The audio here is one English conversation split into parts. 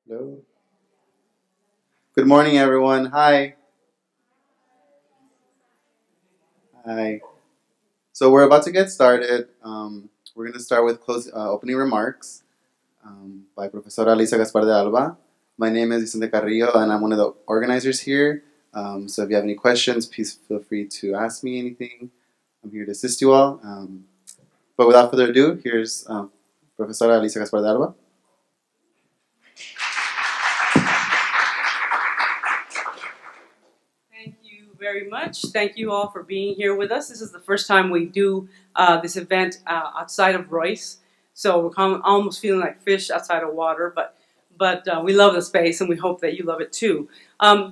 Hello. Good morning, everyone. Hi. Hi. So we're about to get started. We're going to start with opening remarks by Profesora Alicia Gaspar de Alba. My name is Vicente Carrillo, and I'm one of the organizers here. So if you have any questions, please feel free to ask me anything. I'm here to assist you all. But without further ado, here's Profesora Alicia Gaspar de Alba. Thank you very much. Thank you all for being here with us. This is the first time we do this event outside of Royce, so we're almost feeling like fish outside of water, but we love the space and we hope that you love it too.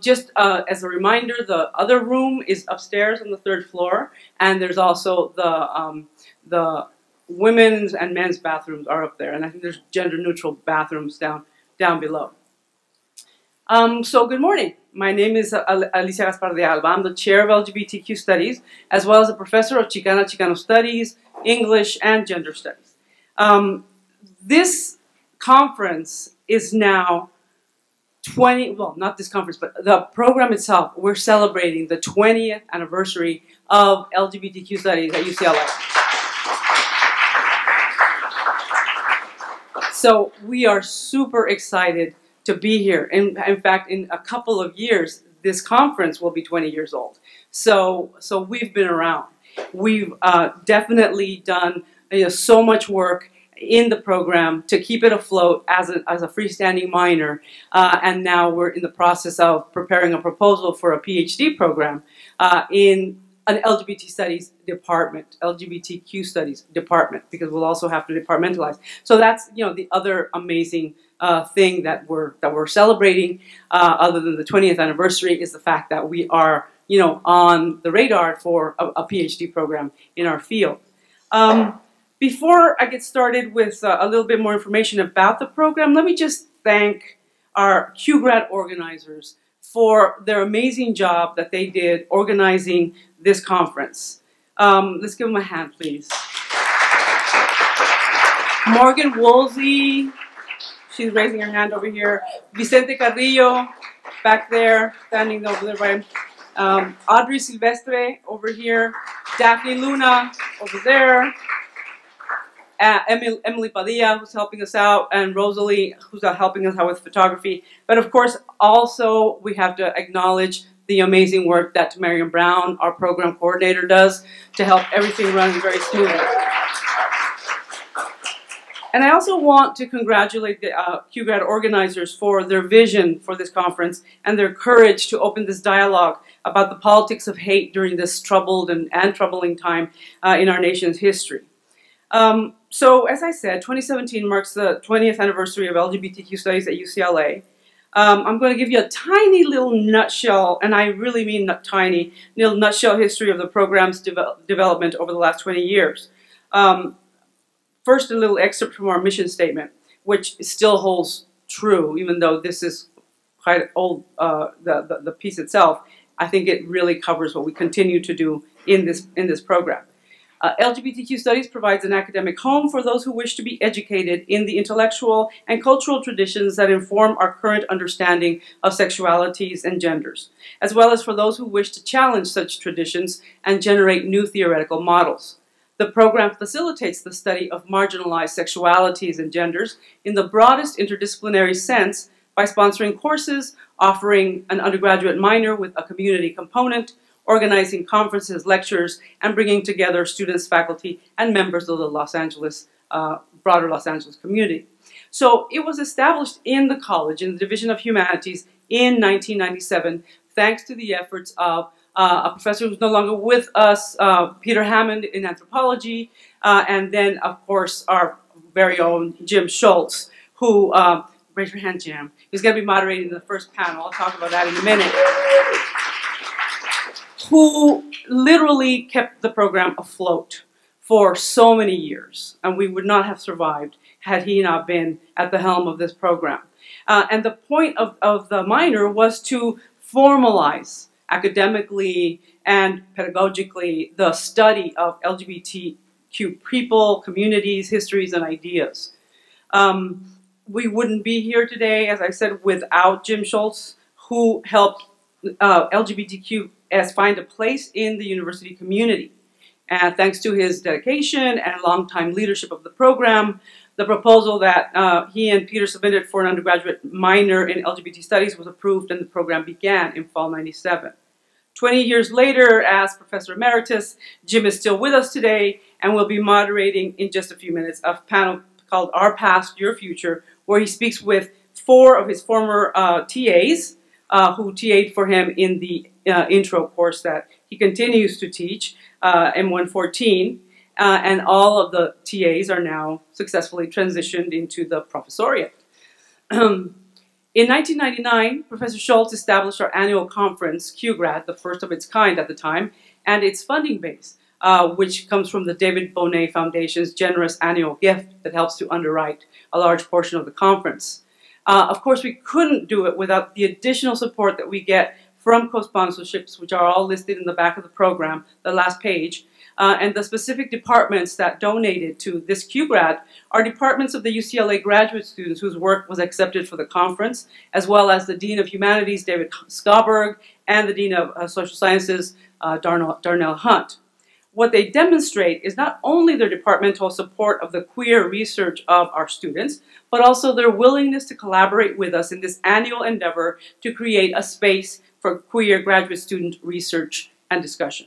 Just as a reminder, the other room is upstairs on the third floor, and there's also the women's and men's bathrooms are up there, and I think there's gender-neutral bathrooms down below. So good morning. My name is Alicia Gaspar de Alba. I'm the chair of LGBTQ studies, as well as a professor of Chicano studies, English, and gender studies. This conference is now not this conference, but the program itself, we're celebrating the 20th anniversary of LGBTQ studies at UCLA. So we are super excited to be here. In fact, in a couple of years, this conference will be 20 years old. So we've been around. We've definitely done so much work in the program to keep it afloat as a freestanding minor, and now we're in the process of preparing a proposal for a PhD program in an LGBTQ studies department, because we'll also have to departmentalize. So that's the other amazing thing that we're celebrating, other than the 20th anniversary, is the fact that we are on the radar for a PhD program in our field. Before I get started with a little bit more information about the program, let me just thank our QGrad organizers for their amazing job that they did organizing this conference. Let's give them a hand, please. Morgan Woolsey, she's raising her hand over here. Vicente Carrillo, back there, standing over there by him. Audrey Silvestre, over here. Daphne Luna, over there. Emily Padilla, who's helping us out, and Rosalie, who's helping us out with photography. But of course, also, we have to acknowledge the amazing work that Marion Brown, our program coordinator, does to help everything run very smoothly. And I also want to congratulate the QGrad organizers for their vision for this conference and their courage to open this dialogue about the politics of hate during this troubled and troubling time in our nation's history. So, as I said, 2017 marks the 20th anniversary of LGBTQ studies at UCLA. I'm going to give you a tiny little nutshell, and I really mean tiny, little nutshell history of the program's development over the last 20 years. First, a little excerpt from our mission statement, which still holds true, even though this is quite old, the piece itself. I think it really covers what we continue to do in this program. LGBTQ studies provides an academic home for those who wish to be educated in the intellectual and cultural traditions that inform our current understanding of sexualities and genders, as well as for those who wish to challenge such traditions and generate new theoretical models. The program facilitates the study of marginalized sexualities and genders in the broadest interdisciplinary sense by sponsoring courses, offering an undergraduate minor with a community component, organizing conferences, lectures, and bringing together students, faculty, and members of the broader Los Angeles community. So it was established in the college, in the Division of Humanities, in 1997, thanks to the efforts of a professor who's no longer with us, Peter Hammond in anthropology, and then, of course, our very own Jim Schultz, who, raise your hand, Jim, he's going to be moderating the first panel. I'll talk about that in a minute. Who literally kept the program afloat for so many years, and we would not have survived had he not been at the helm of this program. And the point of the minor was to formalize academically and pedagogically the study of LGBTQ people, communities, histories, and ideas. We wouldn't be here today, as I said, without Jim Schultz, who helped LGBTQS find a place in the university community. And thanks to his dedication and longtime leadership of the program, the proposal that he and Peter submitted for an undergraduate minor in LGBT studies was approved and the program began in fall '97. 20 years later, as Professor Emeritus, Jim is still with us today and will be moderating in just a few minutes a panel called Our Past, Your Future, where he speaks with 4 of his former TAs who TA'd for him in the intro course that he continues to teach, M114, and all of the TAs are now successfully transitioned into the professoriate. In 1999, Professor Schultz established our annual conference, QGrad, the first of its kind at the time, and its funding base, which comes from the David Bonet Foundation's generous annual gift that helps to underwrite a large portion of the conference. Of course, we couldn't do it without the additional support that we get from co-sponsorships, which are all listed in the back of the program, the last page. And the specific departments that donated to this QGrad are departments of the UCLA graduate students whose work was accepted for the conference, as well as the Dean of Humanities, David Schaberg, and the Dean of Social Sciences, Darnell Hunt. What they demonstrate is not only their departmental support of the queer research of our students, but also their willingness to collaborate with us in this annual endeavor to create a space for queer graduate student research and discussion.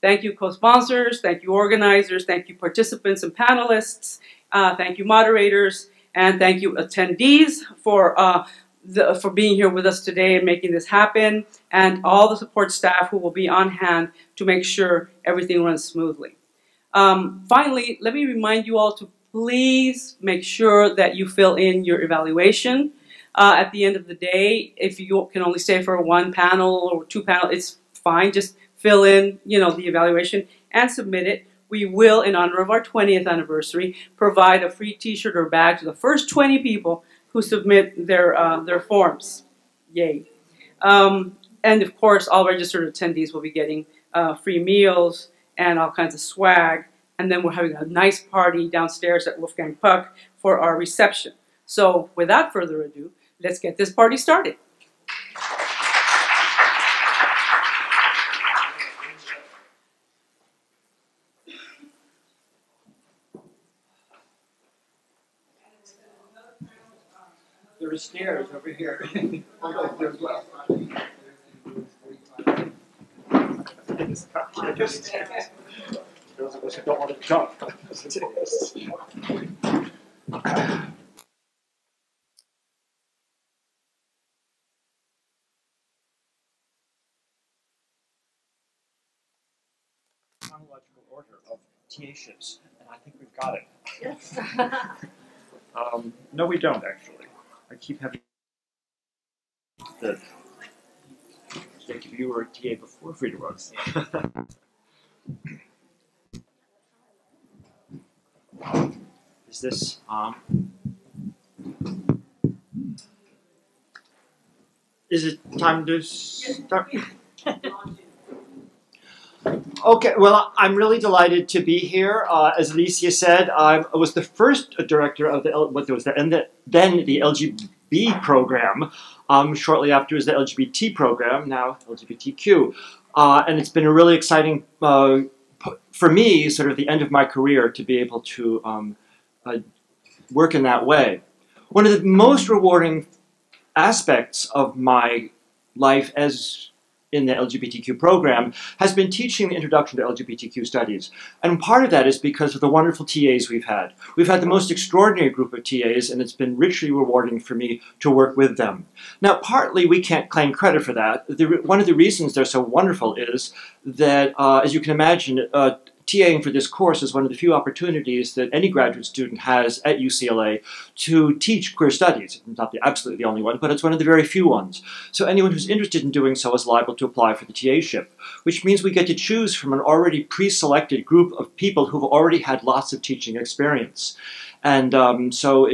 Thank you, co-sponsors, thank you, organizers, thank you, participants and panelists, thank you, moderators, and thank you, attendees, for being here with us today and making this happen, and all the support staff who will be on hand to make sure everything runs smoothly. Finally, let me remind you all to please make sure that you fill in your evaluation. At the end of the day, if you can only stay for 1 panel or 2 panels, it's fine. Just fill in, the evaluation and submit it. We will, in honor of our 20th anniversary, provide a free T-shirt or bag to the first 20 people who submit their forms. Yay. And of course, all registered attendees will be getting free meals and all kinds of swag. And then we're having a nice party downstairs at Wolfgang Puck for our reception. So without further ado, let's get this party started. There are stairs over here. Those of us who don't want to jump. Chronological order of TA-ships, and I think we've got it. Yes. No, we don't actually. I keep having the you were a TA before Frida was. Is this is it time to start? Okay, well, I'm really delighted to be here. As Alicia said, I was the first director of the then the LGB program. Shortly after was the LGBT program, now LGBTQ, and it's been a really exciting for me, sort of the end of my career, to be able to work in that way. One of the most rewarding aspects of my life as in the LGBTQ program has been teaching the introduction to LGBTQ studies. And part of that is because of the wonderful TAs we've had. We've had the most extraordinary group of TAs, and it's been richly rewarding for me to work with them. Now, partly we can't claim credit for that. One of the reasons they're so wonderful is that, as you can imagine, TAing for this course is one of the few opportunities that any graduate student has at UCLA to teach queer studies. It's not absolutely the only one, but it's one of the very few ones. So anyone who's interested in doing so is liable to apply for the TA-ship, which means we get to choose from an already pre-selected group of people who've already had lots of teaching experience. And so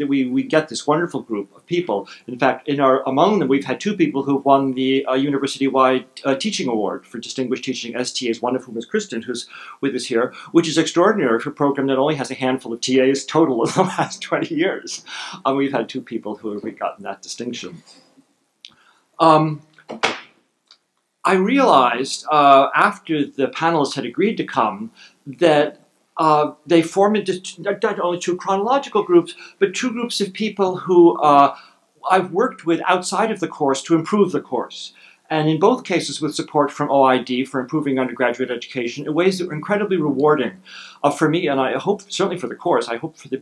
we get this wonderful group of people. In fact, among them, we've had 2 people who've won the university-wide teaching award for distinguished teaching STAs, one of whom is Kristen, who's with us here, which is extraordinary for a program that only has a handful of TAs total in the last 20 years. We've had 2 people who have gotten that distinction. I realized after the panelists had agreed to come that they formed into not only 2 chronological groups, but 2 groups of people who I've worked with outside of the course to improve the course. And in both cases with support from OID for improving undergraduate education in ways that were incredibly rewarding for me, and I hope, certainly for the course, I hope for the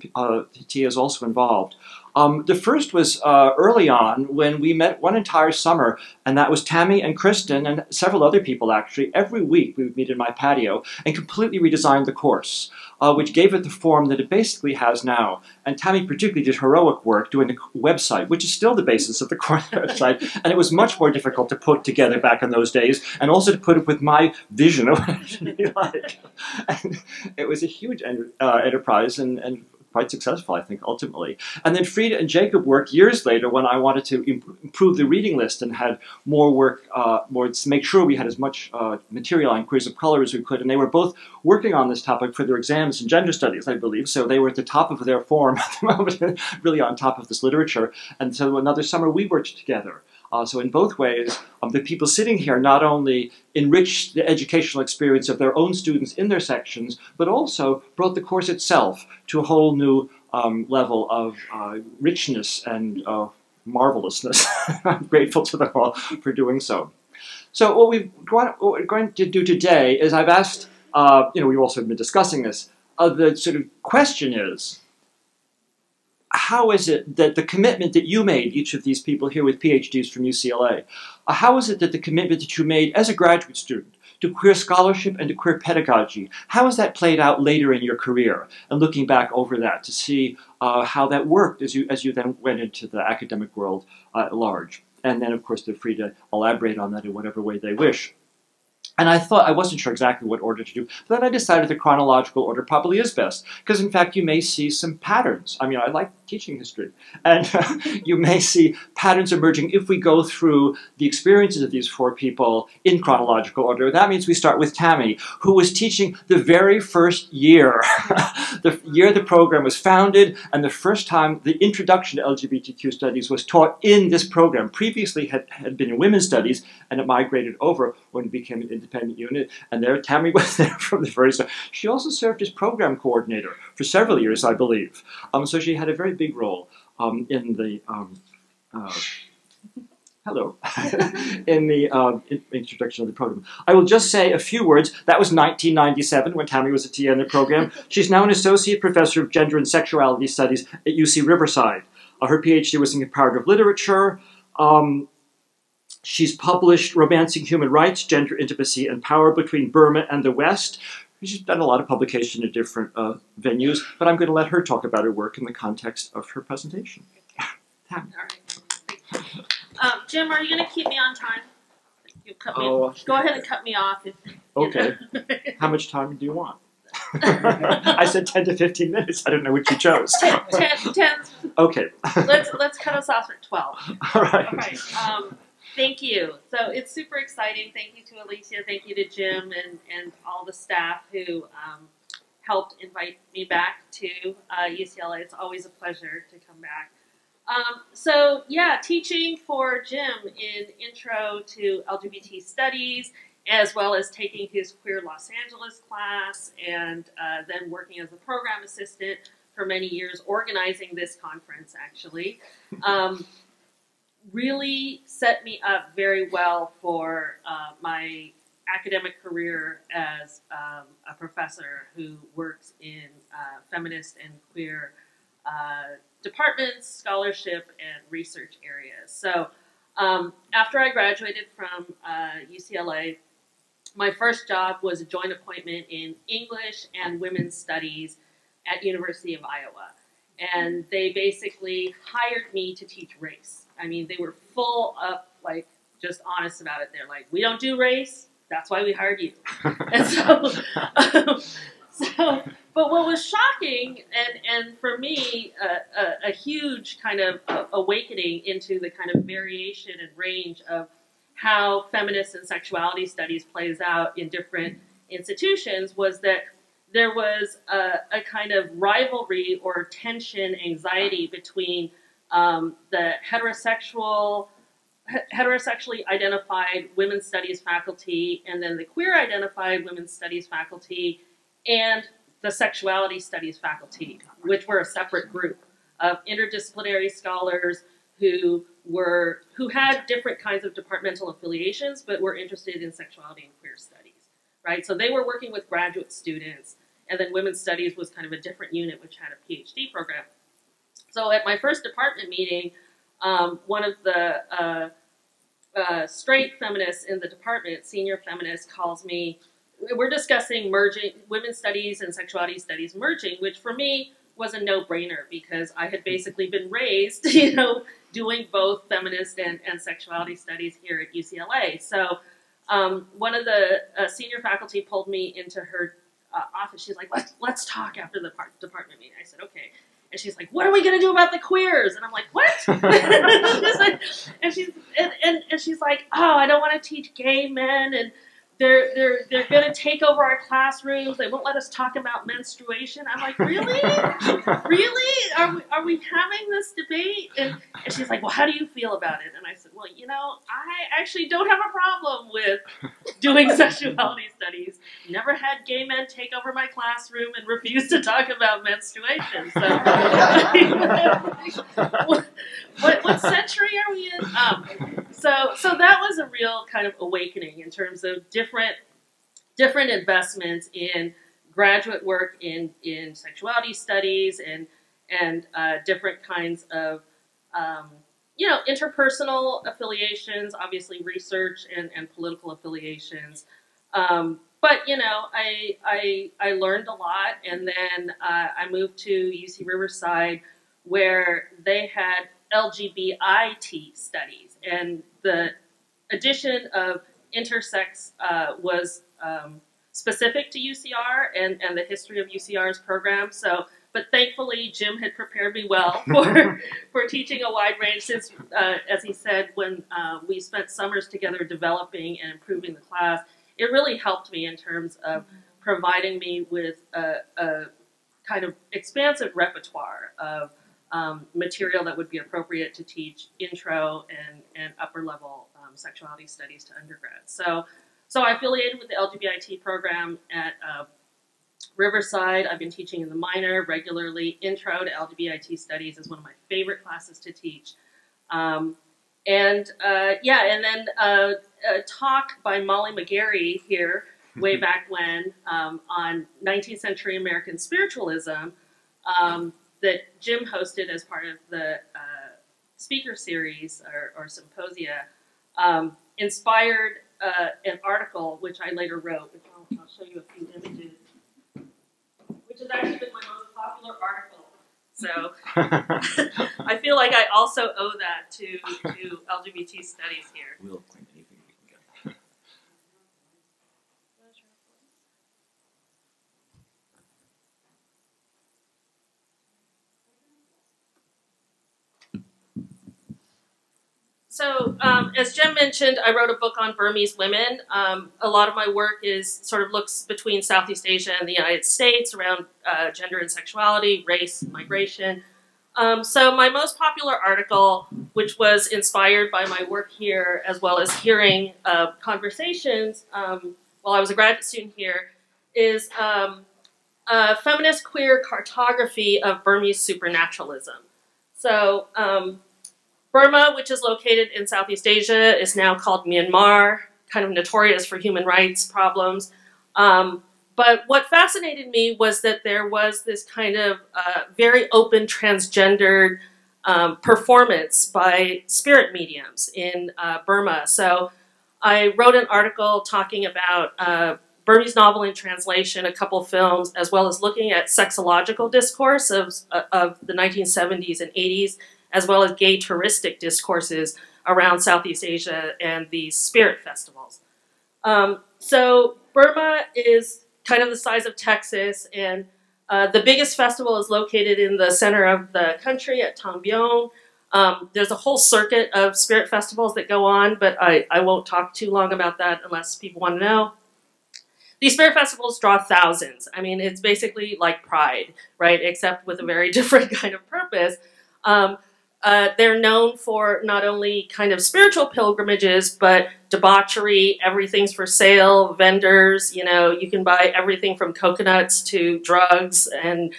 TAs also involved. The first was early on when we met one entire summer, and that was Tammy and Kristen and several other people actually. Every week we would meet in my patio and completely redesigned the course, which gave it the form that it basically has now. And Tammy particularly did heroic work doing the website, which is still the basis of the course website, and it was much more difficult to put together back in those days, and also to put it with my vision of what it should be like. And it was a huge enterprise and quite successful, I think, ultimately. And then Frida and Jacob worked years later when I wanted to improve the reading list and had more work, to make sure we had as much material on queers of color as we could. And they were both working on this topic for their exams in gender studies, I believe. So they were at the top of their form at the moment, really on top of this literature. And so another summer we worked together. So in both ways, the people sitting here not only enriched the educational experience of their own students in their sections, but also brought the course itself to a whole new level of richness and marvelousness. I'm grateful to them all for doing so. So what we're going to do today is I've asked, we've also been discussing this, the sort of question is, how is it that the commitment that you made, each of these people here with PhDs from UCLA, how is it that the commitment that you made as a graduate student to queer scholarship and to queer pedagogy, how has that played out later in your career? And looking back over that to see how that worked as you then went into the academic world at large. And then, of course, they're free to elaborate on that in whatever way they wish. And I thought, I wasn't sure exactly what order to do, but then I decided the chronological order probably is best, because in fact you may see some patterns. I mean, I like teaching history, and you may see patterns emerging if we go through the experiences of these 4 people in chronological order. That means we start with Tammy, who was teaching the very first year, the year the program was founded, and the first time the introduction to LGBTQ studies was taught in this program. Previously had been in women's studies, and it migrated over when it became an independent unit, and there Tammy was there from the very start. She also served as program coordinator for several years, I believe. So she had a very big role in the in the introduction of the program. I will just say a few words. That was 1997 when Tammy was a TA in the program. She's now an associate professor of gender and sexuality studies at UC Riverside. Her PhD was in comparative literature. She's published Romancing Human Rights, Gender, Intimacy, and Power Between Burma and the West. She's done a lot of publication at different venues, but I'm going to let her talk about her work in the context of her presentation. All right. Jim, are you going to keep me on time? You cut me. Go ahead and cut me off. Okay. How much time do you want? I said 10 to 15 minutes. I don't know what you chose. 10. Okay. Let's cut us off at 12. All right. All right. Thank you. So it's super exciting. Thank you to Alicia. Thank you to Jim and all the staff who helped invite me back to UCLA. It's always a pleasure to come back. So yeah, teaching for Jim in Intro to LGBT Studies, as well as taking his Queer Los Angeles class, and then working as a program assistant for many years, organizing this conference actually. Really set me up very well for my academic career as a professor who works in feminist and queer departments, scholarship, and research areas. So after I graduated from UCLA, my first job was a joint appointment in English and Women's Studies at University of Iowa. And they basically hired me to teach race. I mean, they were full up, like, just honest about it. They're like, we don't do race. That's why we hired you. And so But what was shocking, and for me, a huge kind of awakening into the kind of variation and range of how feminist and sexuality studies plays out in different institutions, was that there was a kind of rivalry or tension, anxiety between the heterosexually identified women's studies faculty and then the queer identified women's studies faculty and the sexuality studies faculty, which were a separate group of interdisciplinary scholars who had different kinds of departmental affiliations but were interested in sexuality and queer studies, right? So they were working with graduate students, and then women's studies was kind of a different unit which had a PhD program. So at my first department meeting, one of the straight feminists in the department, senior feminist, calls me. We're discussing merging women's studies and sexuality studies merging, which for me was a no-brainer because I had basically been raised, doing both feminist and sexuality studies here at UCLA. So one of the senior faculty pulled me into her office. She's like, let's talk after the department meeting. I said, okay. And she's like, what are we going to do about the queers? And I'm like, what? and she's like, oh, I don't want to teach gay men, and they're going to take over our classrooms. They won't let us talk about menstruation. I'm like, really? Really? Are we having this debate? And she's like, well, how do you feel about it? And I said, well, I actually don't have a problem with doing sexuality studies. Never had gay men take over my classroom and refuse to talk about menstruation. So, what century are we in? So that was a real kind of awakening in terms of different investments in graduate work in sexuality studies and different kinds of interpersonal affiliations, obviously research and political affiliations. But I learned a lot, and then I moved to UC Riverside, where they had LGBT studies, and the addition of intersex was specific to UCR and the history of UCR's program. So, but thankfully, Jim had prepared me well for teaching a wide range. Since, as he said, when we spent summers together developing and improving the class, it really helped me in terms of providing me with a kind of expansive repertoire of material that would be appropriate to teach intro and upper level sexuality studies to undergrads. So I affiliated with the LGBTI program at Riverside. I've been teaching in the minor regularly. Intro to LGBTI studies is one of my favorite classes to teach. And then a talk by Molly McGarry here way back when on 19th century American spiritualism that Jim hosted as part of the speaker series or symposia, inspired an article which I later wrote, which I'll show you a few images, which has actually been my most popular article. So I feel like I also owe that to LGBT studies here. We'll claim anything we can get. So, as Jem mentioned, I wrote a book on Burmese women. A lot of my work looks between Southeast Asia and the United States around gender and sexuality, race, migration. So my most popular article, which was inspired by my work here, as well as hearing conversations while I was a graduate student here, is a feminist queer cartography of Burmese supernaturalism. So, Burma, which is located in Southeast Asia, is now called Myanmar, kind of notorious for human rights problems. But what fascinated me was that there was this kind of very open transgendered performance by spirit mediums in Burma. So I wrote an article talking about Burmese novel in translation, a couple films, as well as looking at sexological discourse of the 1970s and 80s, as well as gay touristic discourses around Southeast Asia and these spirit festivals. So Burma is kind of the size of Texas, and the biggest festival is located in the center of the country at Tambion. There's a whole circuit of spirit festivals that go on, but I won't talk too long about that unless people want to know. These spirit festivals draw thousands. I mean, it's basically like Pride, right? Except with a very different kind of purpose. They're known for not only kind of spiritual pilgrimages, but debauchery, everything's for sale, vendors, you know, you can buy everything from coconuts to drugs and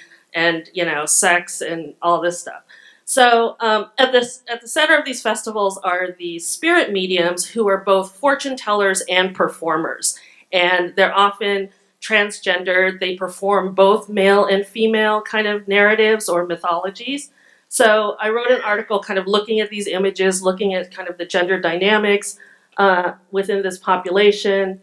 you know, sex and all this stuff. So at the center of these festivals are the spirit mediums who are both fortune tellers and performers. And they're often transgendered. They perform both male and female kind of narratives or mythologies. So I wrote an article kind of looking at these images, looking at kind of the gender dynamics within this population.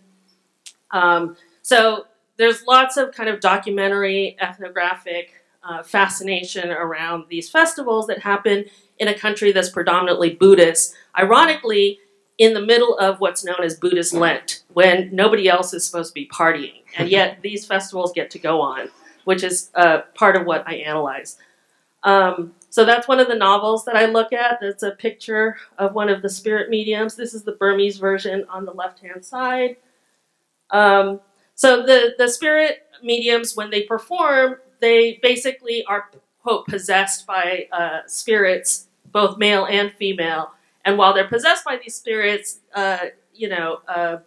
So there's lots of kind of documentary, ethnographic fascination around these festivals that happen in a country that's predominantly Buddhist. Ironically, in the middle of what's known as Buddhist Lent, when nobody else is supposed to be partying. And yet these festivals get to go on, which is part of what I analyze. So that's one of the novels that I look at. That's a picture of one of the spirit mediums. This is the Burmese version on the left-hand side. So the spirit mediums, when they perform, they basically are, quote, possessed by spirits, both male and female. And while they're possessed by these spirits, you know,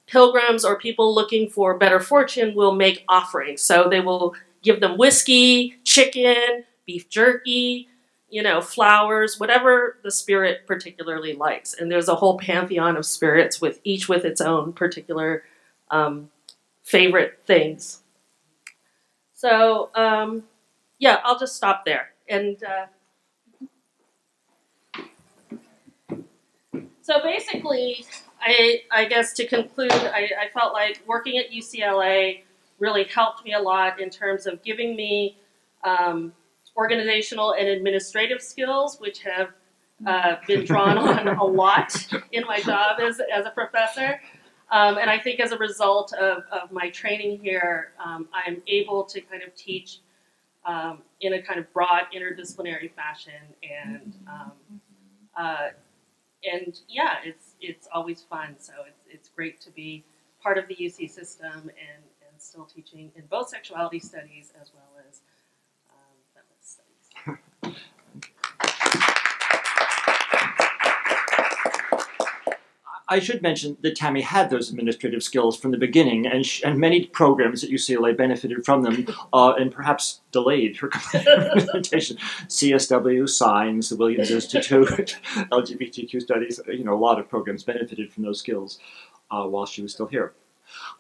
pilgrims or people looking for better fortune will make offerings. So they will give them whiskey, chicken, beef jerky, you know, flowers, whatever the spirit particularly likes. And there's a whole pantheon of spirits with each with its own particular favorite things. So, yeah, I'll just stop there. And so basically, I guess to conclude, I felt like working at UCLA really helped me a lot in terms of giving me organizational and administrative skills, which have been drawn on a lot in my job as a professor. And I think as a result of my training here, I'm able to kind of teach in a kind of broad interdisciplinary fashion, and yeah, it's always fun. So it's great to be part of the UC system and still teaching in both sexuality studies as well as feminist studies. I should mention that Tammy had those administrative skills from the beginning, and many programs at UCLA benefited from them, and perhaps delayed her implementation. CSW, Signs, the Williams Institute, LGBTQ studies, you know, a lot of programs benefited from those skills while she was still here.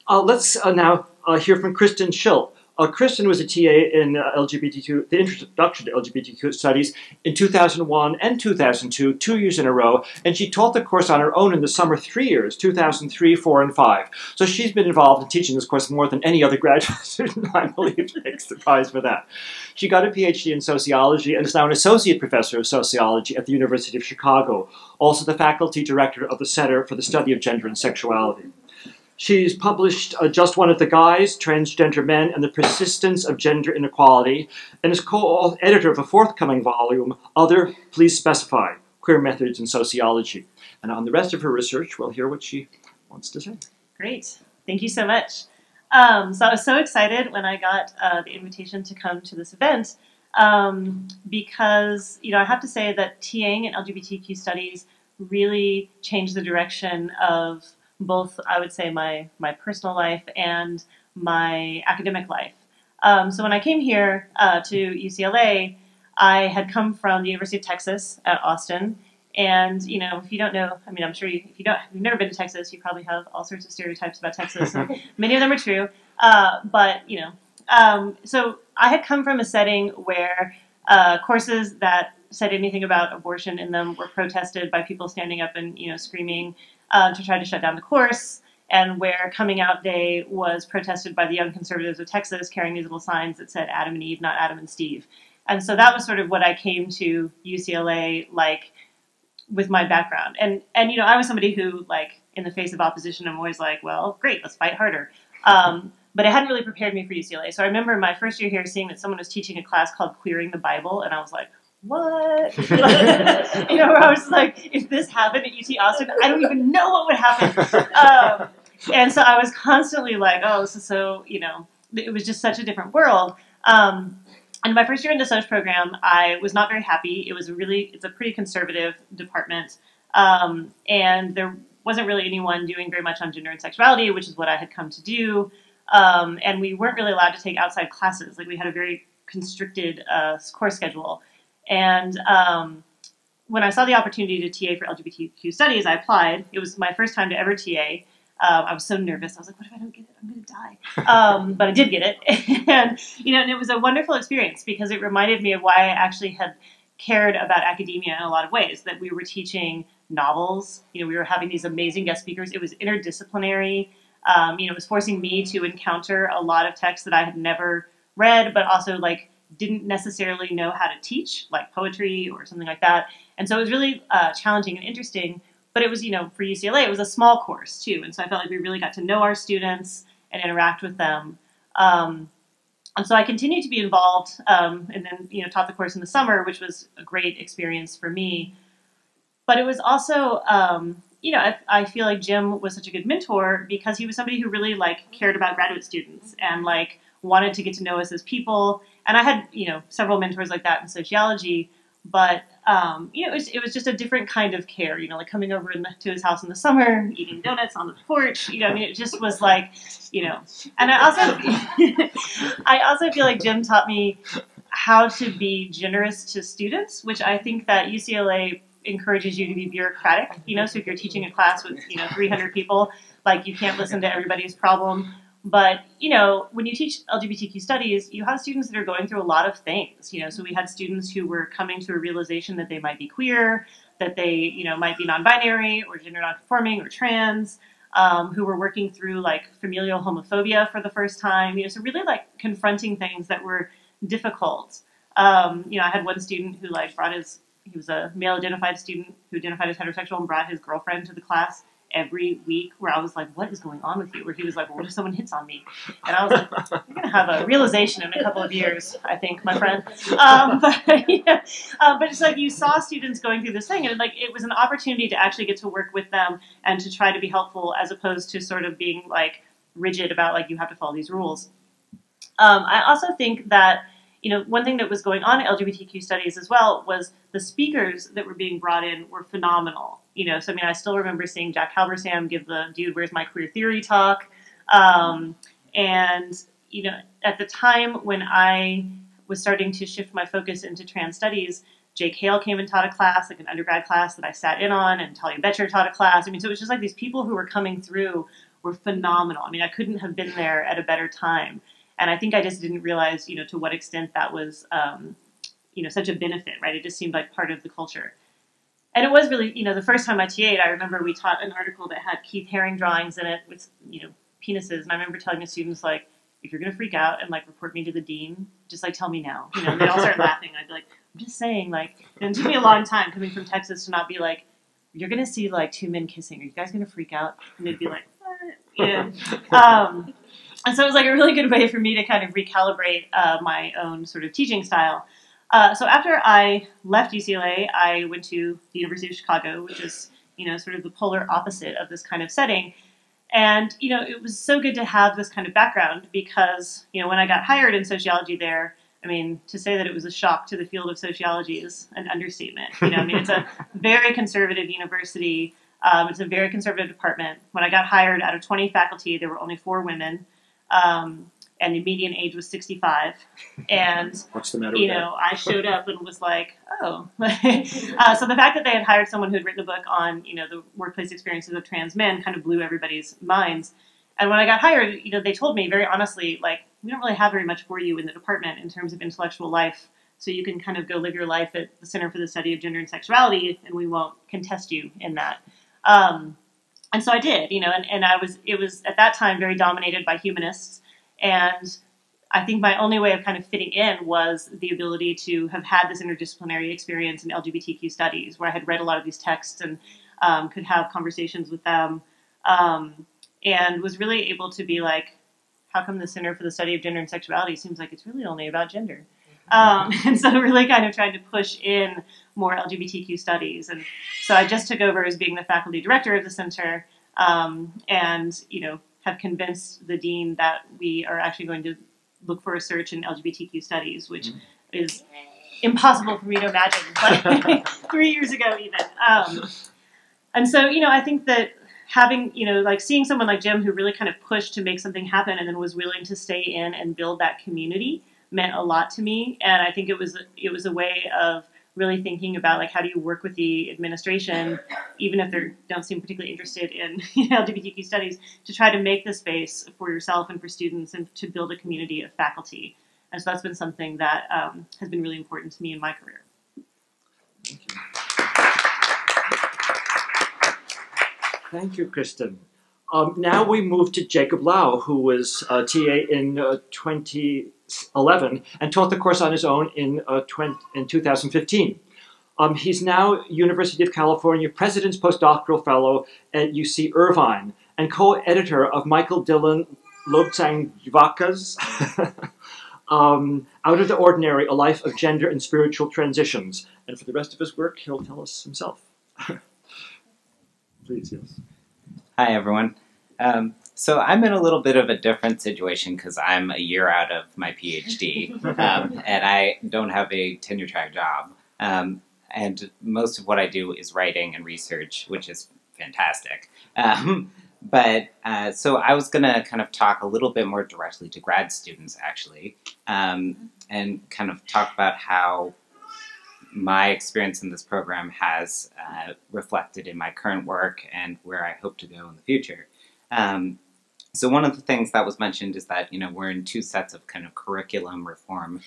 Let's now hear from Kristen Schill. Kristen was a TA in LGBTQ, the Introduction to LGBTQ Studies in 2001 and 2002, 2 years in a row, and she taught the course on her own in the summer 3 years, 2003, 4, and 5. So she's been involved in teaching this course more than any other graduate student, I believe, takes the prize for that. She got a PhD in sociology and is now an associate professor of sociology at the University of Chicago, also the faculty director of the Center for the Study of Gender and Sexuality. She's published Just One of the Guys, Transgender Men and the Persistence of Gender Inequality, and is co-editor of a forthcoming volume, Other, Please Specify, Queer Methods in Sociology. And on the rest of her research, we'll hear what she wants to say. Great. Thank you so much. So I was so excited when I got the invitation to come to this event because, you know, I have to say that TAing in LGBTQ studies really changed the direction of both, I would say, my personal life and my academic life. So when I came here to UCLA, I had come from the University of Texas at Austin. And, you know, if you don't know, I mean, I'm sure if you've never been to Texas, you probably have all sorts of stereotypes about Texas. And many of them are true. But, you know, so I had come from a setting where courses that said anything about abortion in them were protested by people standing up and, you know, screaming to try to shut down the course, and where coming out day was protested by the young conservatives of Texas carrying these little signs that said Adam and Eve, not Adam and Steve. And so that was sort of what I came to UCLA like with my background. And you know, I was somebody who, like, in the face of opposition, I'm always like, well, great, let's fight harder. But but it hadn't really prepared me for UCLA. So I remember my first year here seeing that someone was teaching a class called Queering the Bible, and I was like, what? You know, where I was like, if this happened at UT Austin, I don't even know what would happen. And so I was constantly like, oh, this is so, you know, it was just such a different world. And my first year in the Soch program, I was not very happy. It's a pretty conservative department. And there wasn't really anyone doing very much on gender and sexuality, which is what I had come to do. And we weren't really allowed to take outside classes. Like, we had a very constricted course schedule. And when I saw the opportunity to TA for LGBTQ studies, I applied. It was my first time to ever TA. I was so nervous. I was like, what if I don't get it? I'm going to die. But I did get it. And, you know, and it was a wonderful experience because it reminded me of why I actually had cared about academia in a lot of ways, that we were teaching novels. You know, we were having these amazing guest speakers. It was interdisciplinary. You know, it was forcing me to encounter a lot of texts that I had never read, but also, like, didn't necessarily know how to teach, like poetry or something like that. And so it was really challenging and interesting. But it was, you know, for UCLA, it was a small course, too. And so I felt like we really got to know our students and interact with them. And so I continued to be involved and then, you know, taught the course in the summer, which was a great experience for me. But it was also, you know, I feel like Jim was such a good mentor because he was somebody who really, like, cared about graduate students and, like, wanted to get to know us as people. And I had, you know, several mentors like that in sociology. But, you know, it was just a different kind of care, you know, like coming over to his house in the summer, eating donuts on the porch, you know, I mean, it just was like, you know, and I also feel like Jim taught me how to be generous to students, which I think that UCLA encourages you to be bureaucratic, you know, so if you're teaching a class with, you know, 300 people, like, you can't listen to everybody's problem. But, you know, when you teach LGBTQ studies, you have students that are going through a lot of things, you know, so we had students who were coming to a realization that they might be queer, that they, you know, might be non-binary or gender non-conforming or trans, who were working through, like, familial homophobia for the first time, you know, so really, like, confronting things that were difficult. You know, I had one student who, like, he was a male-identified student who identified as heterosexual and brought his girlfriend to the class every week, where I was like, what is going on with you? Where he was like, well, what if someone hits on me? And I was like, you're going to have a realization in a couple of years, I think, my friend. Yeah. But it's like you saw students going through this thing, and like it was an opportunity to actually get to work with them and to try to be helpful as opposed to sort of being like rigid about like you have to follow these rules. I also think that, you know, one thing that was going on in LGBTQ studies as well was the speakers that were being brought in were phenomenal. You know, so I mean, I still remember seeing Jack Halberstam give the Dude, Where's My Queer Theory talk. And, you know, at the time when I was starting to shift my focus into trans studies, Jake Hale came and taught a class, like an undergrad class that I sat in on, and Talia Betcher taught a class. I mean, so it was just like these people who were coming through were phenomenal. I mean, I couldn't have been there at a better time. And I think I just didn't realize, you know, to what extent that was, you know, such a benefit, right? It just seemed like part of the culture. And it was really, you know, the first time I TA'd, I remember we taught an article that had Keith Haring drawings in it with, you know, penises. And I remember telling the students, like, if you're going to freak out and, like, report me to the dean, just, like, tell me now. You know, and they'd all start laughing. I'd be like, I'm just saying, like, and it took me a long time coming from Texas to not be like, you're going to see, like, two men kissing. Are you guys going to freak out? And they'd be like, what? Yeah. And so it was, like, a really good way for me to kind of recalibrate my own sort of teaching style. So after I left UCLA, I went to the University of Chicago, which is, you know, sort of the polar opposite of this kind of setting. And, you know, it was so good to have this kind of background because, you know, when I got hired in sociology there, I mean, to say that it was a shock to the field of sociology is an understatement. You know, I mean, it's a very conservative university. It's a very conservative department. When I got hired, out of 20 faculty, there were only 4 women. And the median age was 65. And, What's the matter you with know, I showed up and was like, oh. So the fact that they had hired someone who had written a book on, you know, the workplace experiences of trans men kind of blew everybody's minds. And when I got hired, you know, they told me very honestly, like, we don't really have very much for you in the department in terms of intellectual life. So you can kind of go live your life at the Center for the Study of Gender and Sexuality, and we won't contest you in that. And so I did, you know, and it was at that time very dominated by humanists. And I think my only way of kind of fitting in was the ability to have had this interdisciplinary experience in LGBTQ studies, where I had read a lot of these texts and could have conversations with them, and was really able to be like, how come the Center for the Study of Gender and Sexuality seems like it's really only about gender? And so really kind of tried to push in more LGBTQ studies. And so I just took over as being the faculty director of the center, and, you know, have convinced the dean that we are actually going to look for research in LGBTQ studies, which is impossible for me to imagine, like 3 years ago even. And so, you know, I think that having, you know, like seeing someone like Jim who really kind of pushed to make something happen and then was willing to stay in and build that community meant a lot to me. And I think it was a way of really thinking about, like, how do you work with the administration, even if they don't seem particularly interested in, you know, LGBTQ studies, to try to make the space for yourself and for students and to build a community of faculty. And so that's been something that has been really important to me in my career. Thank you. Thank you, Kristen. Now we move to Jacob Lau, who was TA in 2011 and taught the course on his own in 2015. He's now University of California President's Postdoctoral Fellow at UC Irvine and co-editor of Michael Dillon Lobsang-Vaca's Out of the Ordinary, A Life of Gender and Spiritual Transitions. And for the rest of his work, he'll tell us himself. Please, yes. Hi, everyone. So I'm in a little bit of a different situation because I'm a year out of my PhD, and I don't have a tenure-track job. And most of what I do is writing and research, which is fantastic. So I was going to kind of talk a little bit more directly to grad students, actually, and kind of talk about how my experience in this program has reflected in my current work and where I hope to go in the future. So one of the things that was mentioned is that, you know, we're in two sets of kind of curriculum reform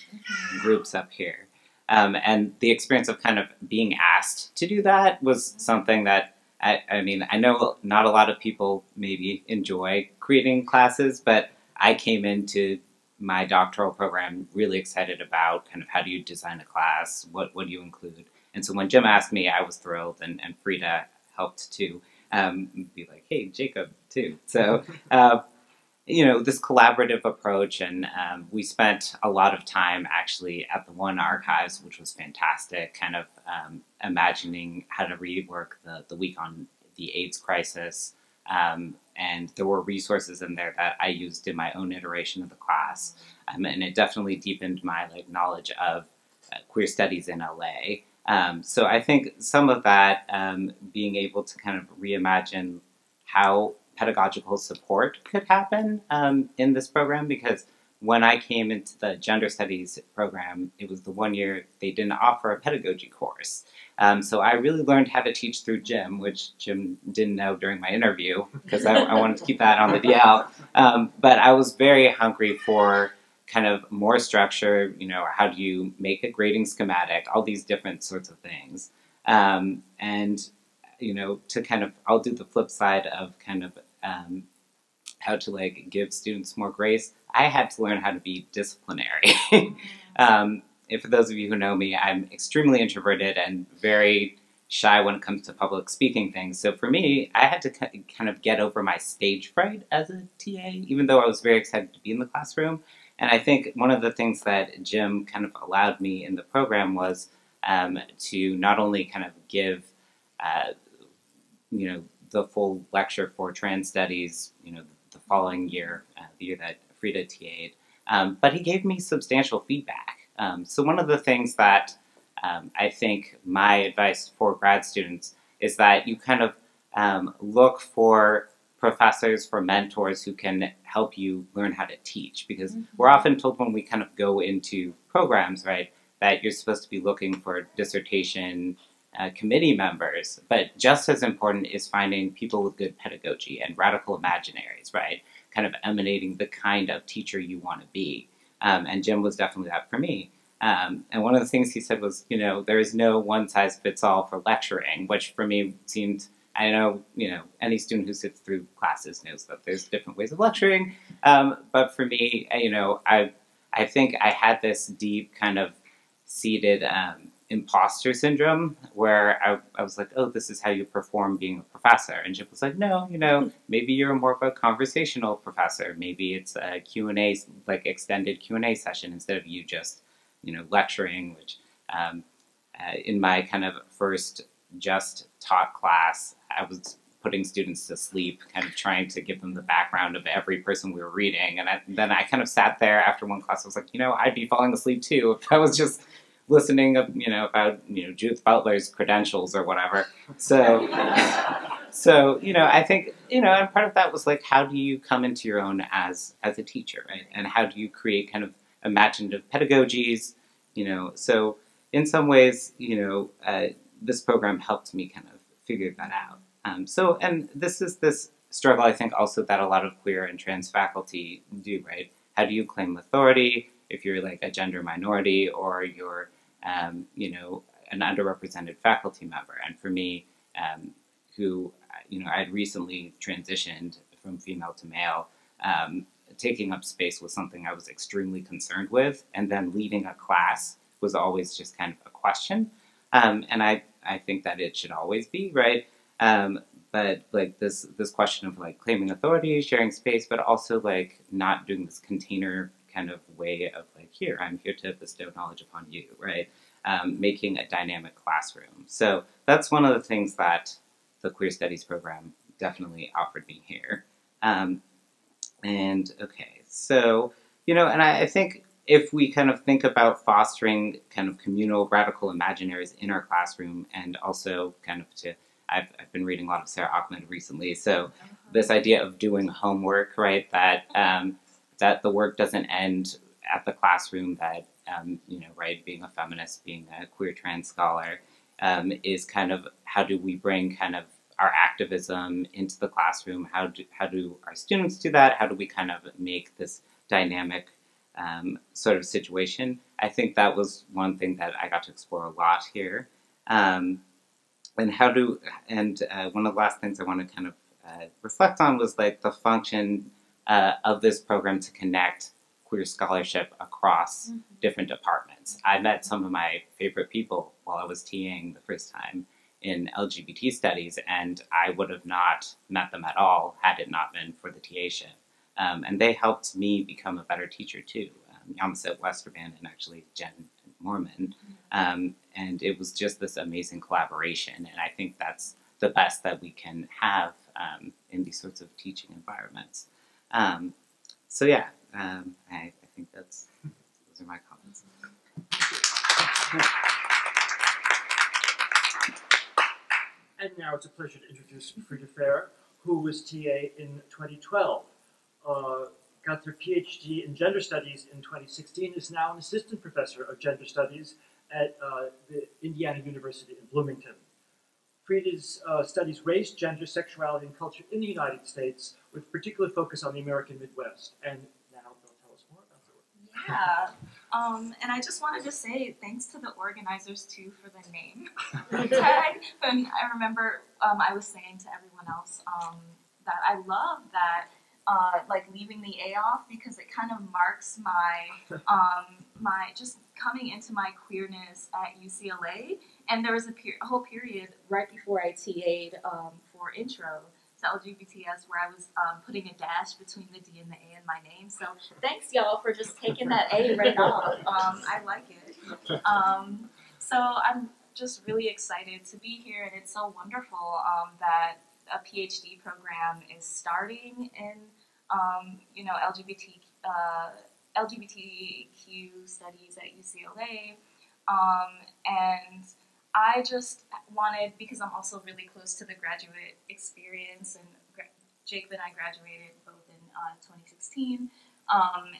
groups up here. And the experience of kind of being asked to do that was something that, I mean, I know not a lot of people maybe enjoy creating classes, but I came into my doctoral program really excited about kind of how do you design a class, what do you include. And so when Jim asked me, I was thrilled, and Frida helped too, be like, hey, Jacob, too. So, you know, this collaborative approach, and we spent a lot of time actually at the One Archives, which was fantastic, kind of imagining how to rework the week on the AIDS crisis. And there were resources in there that I used in my own iteration of the class. And it definitely deepened my knowledge of queer studies in LA. So I think some of that, being able to kind of reimagine how pedagogical support could happen in this program, because when I came into the gender studies program, it was the 1 year they didn't offer a pedagogy course. So I really learned how to teach through Jim, which Jim didn't know during my interview, because I wanted to keep that on the DL. But I was very hungry for kind of more structure, you know, how do you make a grading schematic, all these different sorts of things. And, you know, to kind of, I'll do the flip side of kind of how to like give students more grace. I had to learn how to be disciplinary. For those of you who know me, I'm extremely introverted and very shy when it comes to public speaking things. So for me, I had to kind of get over my stage fright as a TA, even though I was very excited to be in the classroom. And I think one of the things that Jim kind of allowed me in the program was to not only kind of give, you know, the full lecture for trans studies, you know, the following year, the year that Frida TA'd, but he gave me substantial feedback. So one of the things that I think my advice for grad students is that you kind of look for professors, for mentors who can help you learn how to teach, because we're often told when we kind of go into programs, right, that you're supposed to be looking for dissertation committee members, but just as important is finding people with good pedagogy and radical imaginaries, right, kind of emanating the kind of teacher you want to be. And Jim was definitely that for me. And one of the things he said was, you know, there is no one-size-fits-all for lecturing, which for me seemed, I know, you know, any student who sits through classes knows that there's different ways of lecturing. But for me, you know, I think I had this deep kind of seated imposter syndrome, where I was like, oh, this is how you perform being a professor. And Chip was like, no, maybe you're more of a conversational professor. Maybe it's a Q&A, like extended Q&A session instead of you just, lecturing, which in my kind of first just taught class, I was putting students to sleep, kind of trying to give them the background of every person we were reading. And then I kind of sat there after one class, I was like, I'd be falling asleep too if I was just listening about Judith Butler's credentials or whatever. So I think and part of that was like, how do you come into your own as a teacher, right? And how do you create kind of imaginative pedagogies? So in some ways, this program helped me kind of figure that out. And this is this struggle, I think, also that a lot of queer and trans faculty do, right? How do you claim authority if you're like a gender minority or you're, an underrepresented faculty member? And for me, who, I had recently transitioned from female to male, taking up space was something I was extremely concerned with. And then leading a class was always just kind of a question. And I think that it should always be, right? But like this question of like claiming authority, sharing space, but also like not doing this container kind of way of like, here, I'm here to bestow knowledge upon you, right? Making a dynamic classroom. So that's one of the things that the Queer Studies program definitely offered me here. And okay, so, and I think if we kind of think about fostering kind of communal radical imaginaries in our classroom, and also kind of I've been reading a lot of Sarah Ahmed recently, so this idea of doing homework, right, that the work doesn't end at the classroom, that, right, being a feminist, being a queer trans scholar, is kind of how do we bring kind of our activism into the classroom? How do our students do that? How do we kind of make this dynamic sort of situation? I think that was one thing that I got to explore a lot here. And one of the last things I want to kind of reflect on was like the function of this program to connect queer scholarship across different departments. I met some of my favorite people while I was TAing the first time in LGBT studies, and I would have not met them at all had it not been for the TA-ship. And they helped me become a better teacher too. Yamasa Westerban and actually Jen Mormon. And it was just this amazing collaboration, and I think that's the best that we can have in these sorts of teaching environments. So yeah, I think those are my comments. And now it's a pleasure to introduce Frida Fair, who was TA in 2012. Got their PhD in gender studies in 2016, is now an assistant professor of gender studies at the Indiana University in Bloomington. Frida's studies race, gender, sexuality, and culture in the United States, with particular focus on the American Midwest. And now they'll tell us more about the work. Yeah, and I just wanted to say thanks to the organizers too for the name tag. And I remember I was saying to everyone else that I love that like leaving the A off, because it kind of marks my my just coming into my queerness at UCLA. And there was a whole period right before I TA'd for intro to LGBTS where I was putting a dash between the D and the A in my name. So thanks y'all for just taking that A right off. I like it. So I'm just really excited to be here, and it's so wonderful that a PhD program is starting in LGBTQ studies at UCLA, and I just wanted, because I'm also really close to the graduate experience, and Jacob and I graduated both in 2016,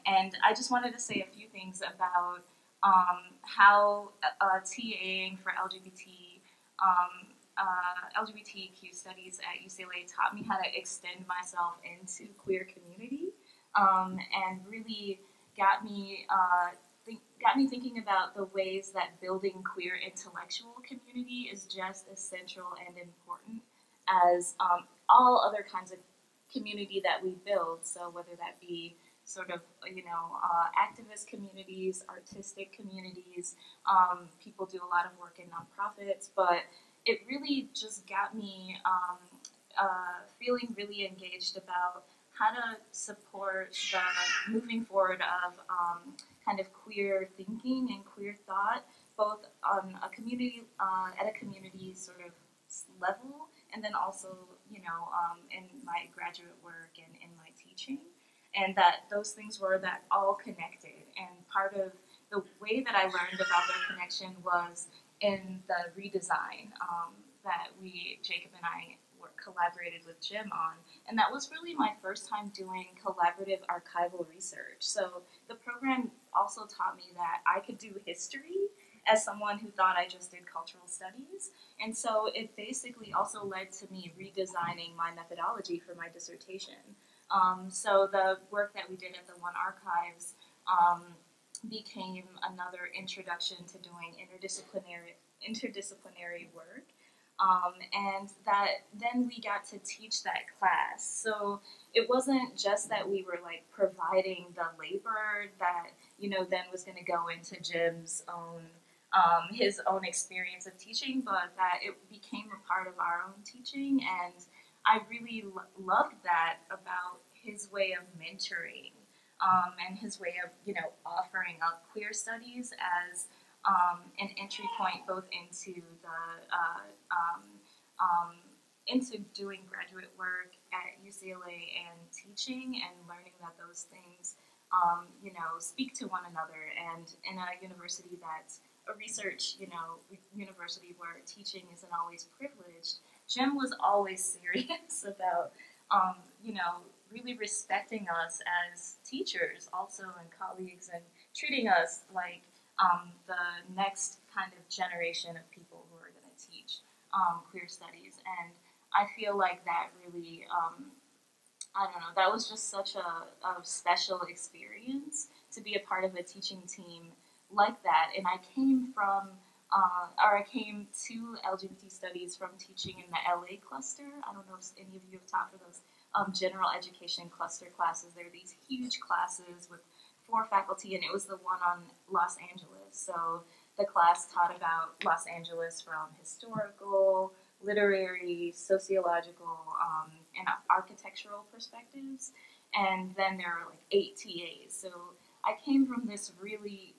and I just wanted to say a few things about how TAing for LGBTQ studies at UCLA taught me how to extend myself into queer community, and really got me thinking about the ways that building queer intellectual community is just as central and important as all other kinds of community that we build. So whether that be sort of, activist communities, artistic communities. People do a lot of work in nonprofits, but it really just got me feeling really engaged about how to support the moving forward of kind of queer thinking and queer thought, both on a community at a community sort of level, and then also in my graduate work and in my teaching, and that those things were that all connected. And part of the way that I learned about their connection was in the redesign that Jacob and I collaborated with Jim on, and that was really my first time doing collaborative archival research. So the program also taught me that I could do history as someone who thought I just did cultural studies, and so it basically also led to me redesigning my methodology for my dissertation. So the work that we did at the One Archives became another introduction to doing interdisciplinary work. And that then we got to teach that class. So it wasn't just that we were like providing the labor that then was going to go into Jim's own his own experience of teaching, but that it became a part of our own teaching. And I really loved that about his way of mentoring and his way of offering up queer studies as an entry point both into into doing graduate work at UCLA and teaching and learning that those things speak to one another. And in a university that's a research university where teaching isn't always privileged, Jim was always serious about really respecting us as teachers also and colleagues, and treating us like the next kind of generation of people who are going to teach queer studies. And I feel like that really, I don't know, that was just such a special experience to be a part of a teaching team like that. And I came I came to LGBT studies from teaching in the LA cluster. I don't know if any of you have taught for those general education cluster classes. They're these huge classes with 4 faculty, and it was the one on Los Angeles. So the class taught about Los Angeles from historical, literary, sociological, and architectural perspectives. And then there are like 8 TAs. So I came from this really,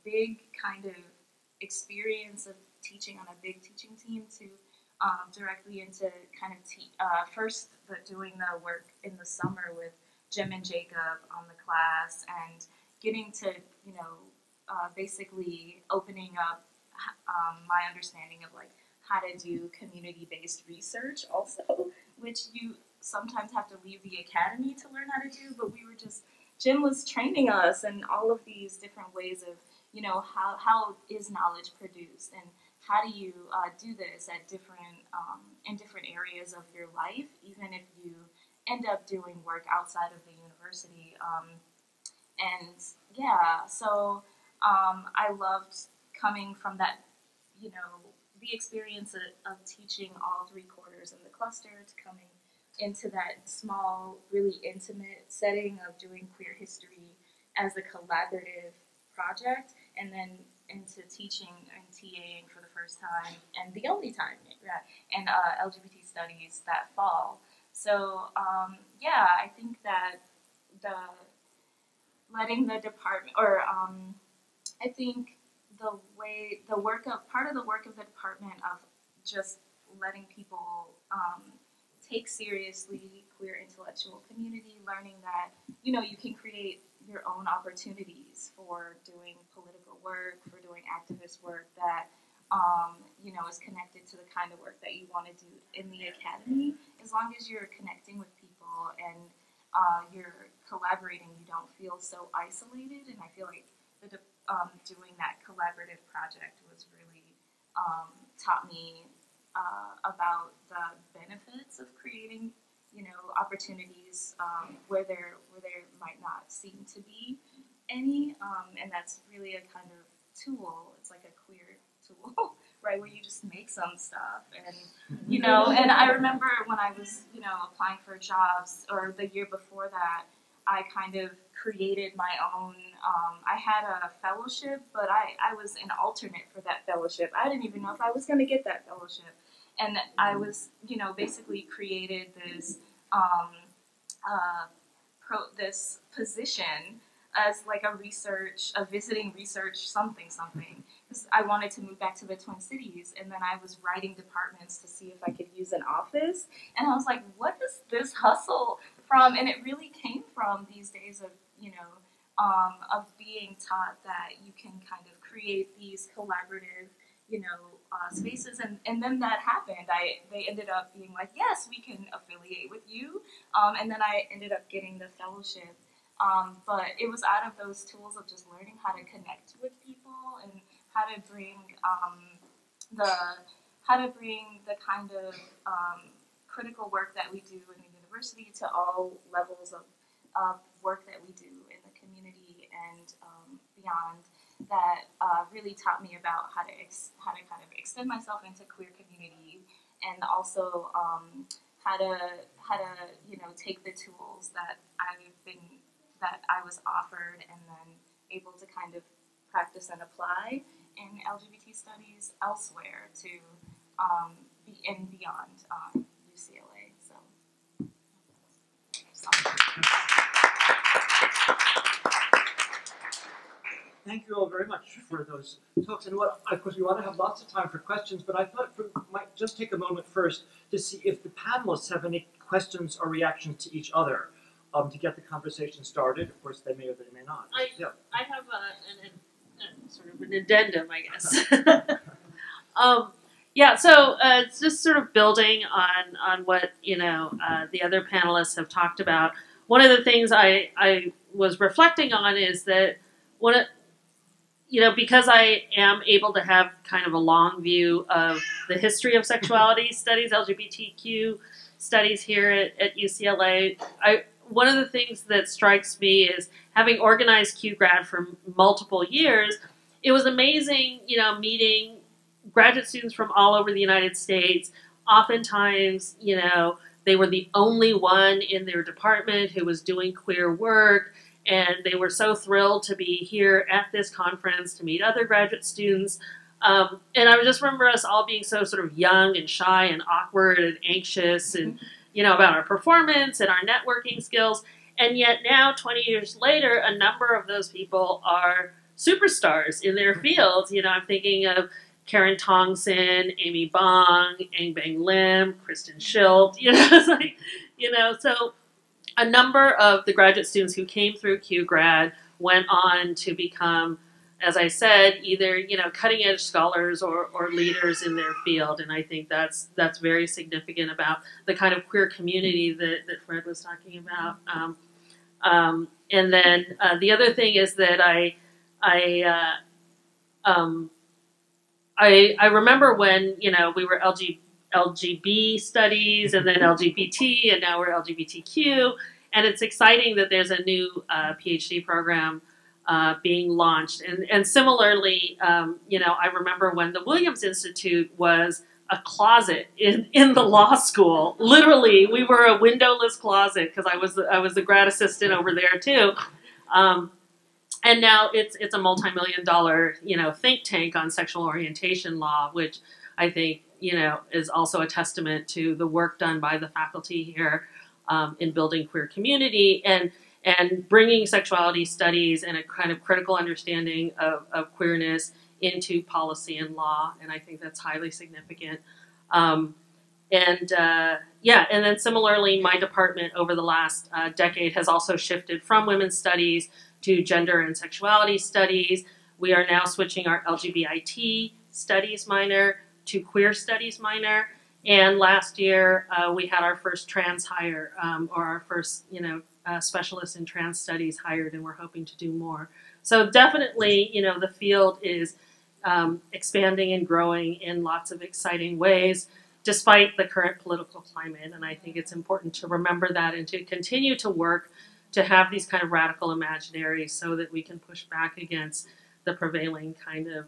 big kind of experience of teaching on a big teaching team to directly into kind of first doing the work in the summer with Jim and Jacob on the class, and getting to basically opening up my understanding of like how to do community-based research also, which you sometimes have to leave the academy to learn how to do, but Jim was training us in all of these different ways of how is knowledge produced, and how do you do this at different in different areas of your life, even if you end up doing work outside of the university. And yeah, so I loved coming from that, the experience of teaching all 3 quarters in the cluster to coming into that small, really intimate setting of doing queer history as a collaborative project, and then into teaching and TAing for the first time, and the only time, in LGBT studies that fall. So yeah, I think that letting the department, or I think part of the work of the department of just letting people take seriously queer intellectual community, learning that you can create your own opportunities for doing political work, for doing activist work that is connected to the kind of work that you want to do in the academy. As long as you're connecting with people and you're collaborating, you don't feel so isolated. And I feel like doing that collaborative project was really taught me about the benefits of creating opportunities where there might not seem to be any, and that's really a kind of tool. It's like a queer tool, right, where you just make some stuff. And and I remember when I was applying for jobs, or the year before that, I kind of created my own. I had a fellowship, but I was an alternate for that fellowship. I didn't even know if I was going to get that fellowship, and I was, basically created this this position as like a visiting research something. Because I wanted to move back to the Twin Cities, and then I was writing departments to see if I could use an office, and I was like, what is this hustle from? And it really came from these days of, of being taught that you can kind of create these collaborative, spaces, and then that happened. They ended up being like, yes, we can affiliate with you, and then I ended up getting the fellowship. But it was out of those tools of just learning how to connect with people and how to bring the kind of critical work that we do in the university to all levels of work that we do in the community and beyond. That really taught me about how to kind of extend myself into queer community, and also how to take the tools that I was offered and then able to kind of practice and apply in LGBT studies elsewhere to be and beyond UCLA. So. Thank you all very much for those talks. And of course, we want to have lots of time for questions, but I thought we might just take a moment first to see if the panelists have any questions or reactions to each other to get the conversation started. Of course, they may or they may not. I have sort of an addendum, I guess. So it's just sort of building on what the other panelists have talked about. One of the things I was reflecting on is that because I am able to have kind of a long view of the history of sexuality studies, LGBTQ studies here at UCLA, one of the things that strikes me is, having organized QGrad for multiple years, it was amazing, meeting graduate students from all over the United States. Oftentimes, they were the only one in their department who was doing queer work, and they were so thrilled to be here at this conference to meet other graduate students. And I just remember us all being so sort of young and shy and awkward and anxious and, about our performance and our networking skills. And yet now, 20 years later, a number of those people are superstars in their fields. I'm thinking of Karen Tongson, Amy Bong, Angbang Lim, Kristen Schilt. It's like, so a number of the graduate students who came through QGrad went on to become, as I said, either cutting edge scholars or leaders in their field, and I think that's very significant about the kind of queer community that Fred was talking about. And then the other thing is that I remember when we were LGB studies, and then LGBT, and now we're LGBTQ, and it's exciting that there's a new PhD program being launched. And similarly, I remember when the Williams Institute was a closet in the law school. Literally, we were a windowless closet because I was the grad assistant over there too. And now it's a multi-million-dollar think tank on sexual orientation law, which I think is also a testament to the work done by the faculty here in building queer community and bringing sexuality studies and a kind of critical understanding of queerness into policy and law, and I think that's highly significant. And then similarly, my department over the last decade has also shifted from women's studies to gender and sexuality studies. We are now switching our LGBT studies minor to queer studies minor, and last year we had our first trans hire, or our first specialist in trans studies hired, and we're hoping to do more. So definitely, the field is expanding and growing in lots of exciting ways, despite the current political climate. And I think it's important to remember that and to continue to work to have these kind of radical imaginaries so that we can push back against the prevailing kind of,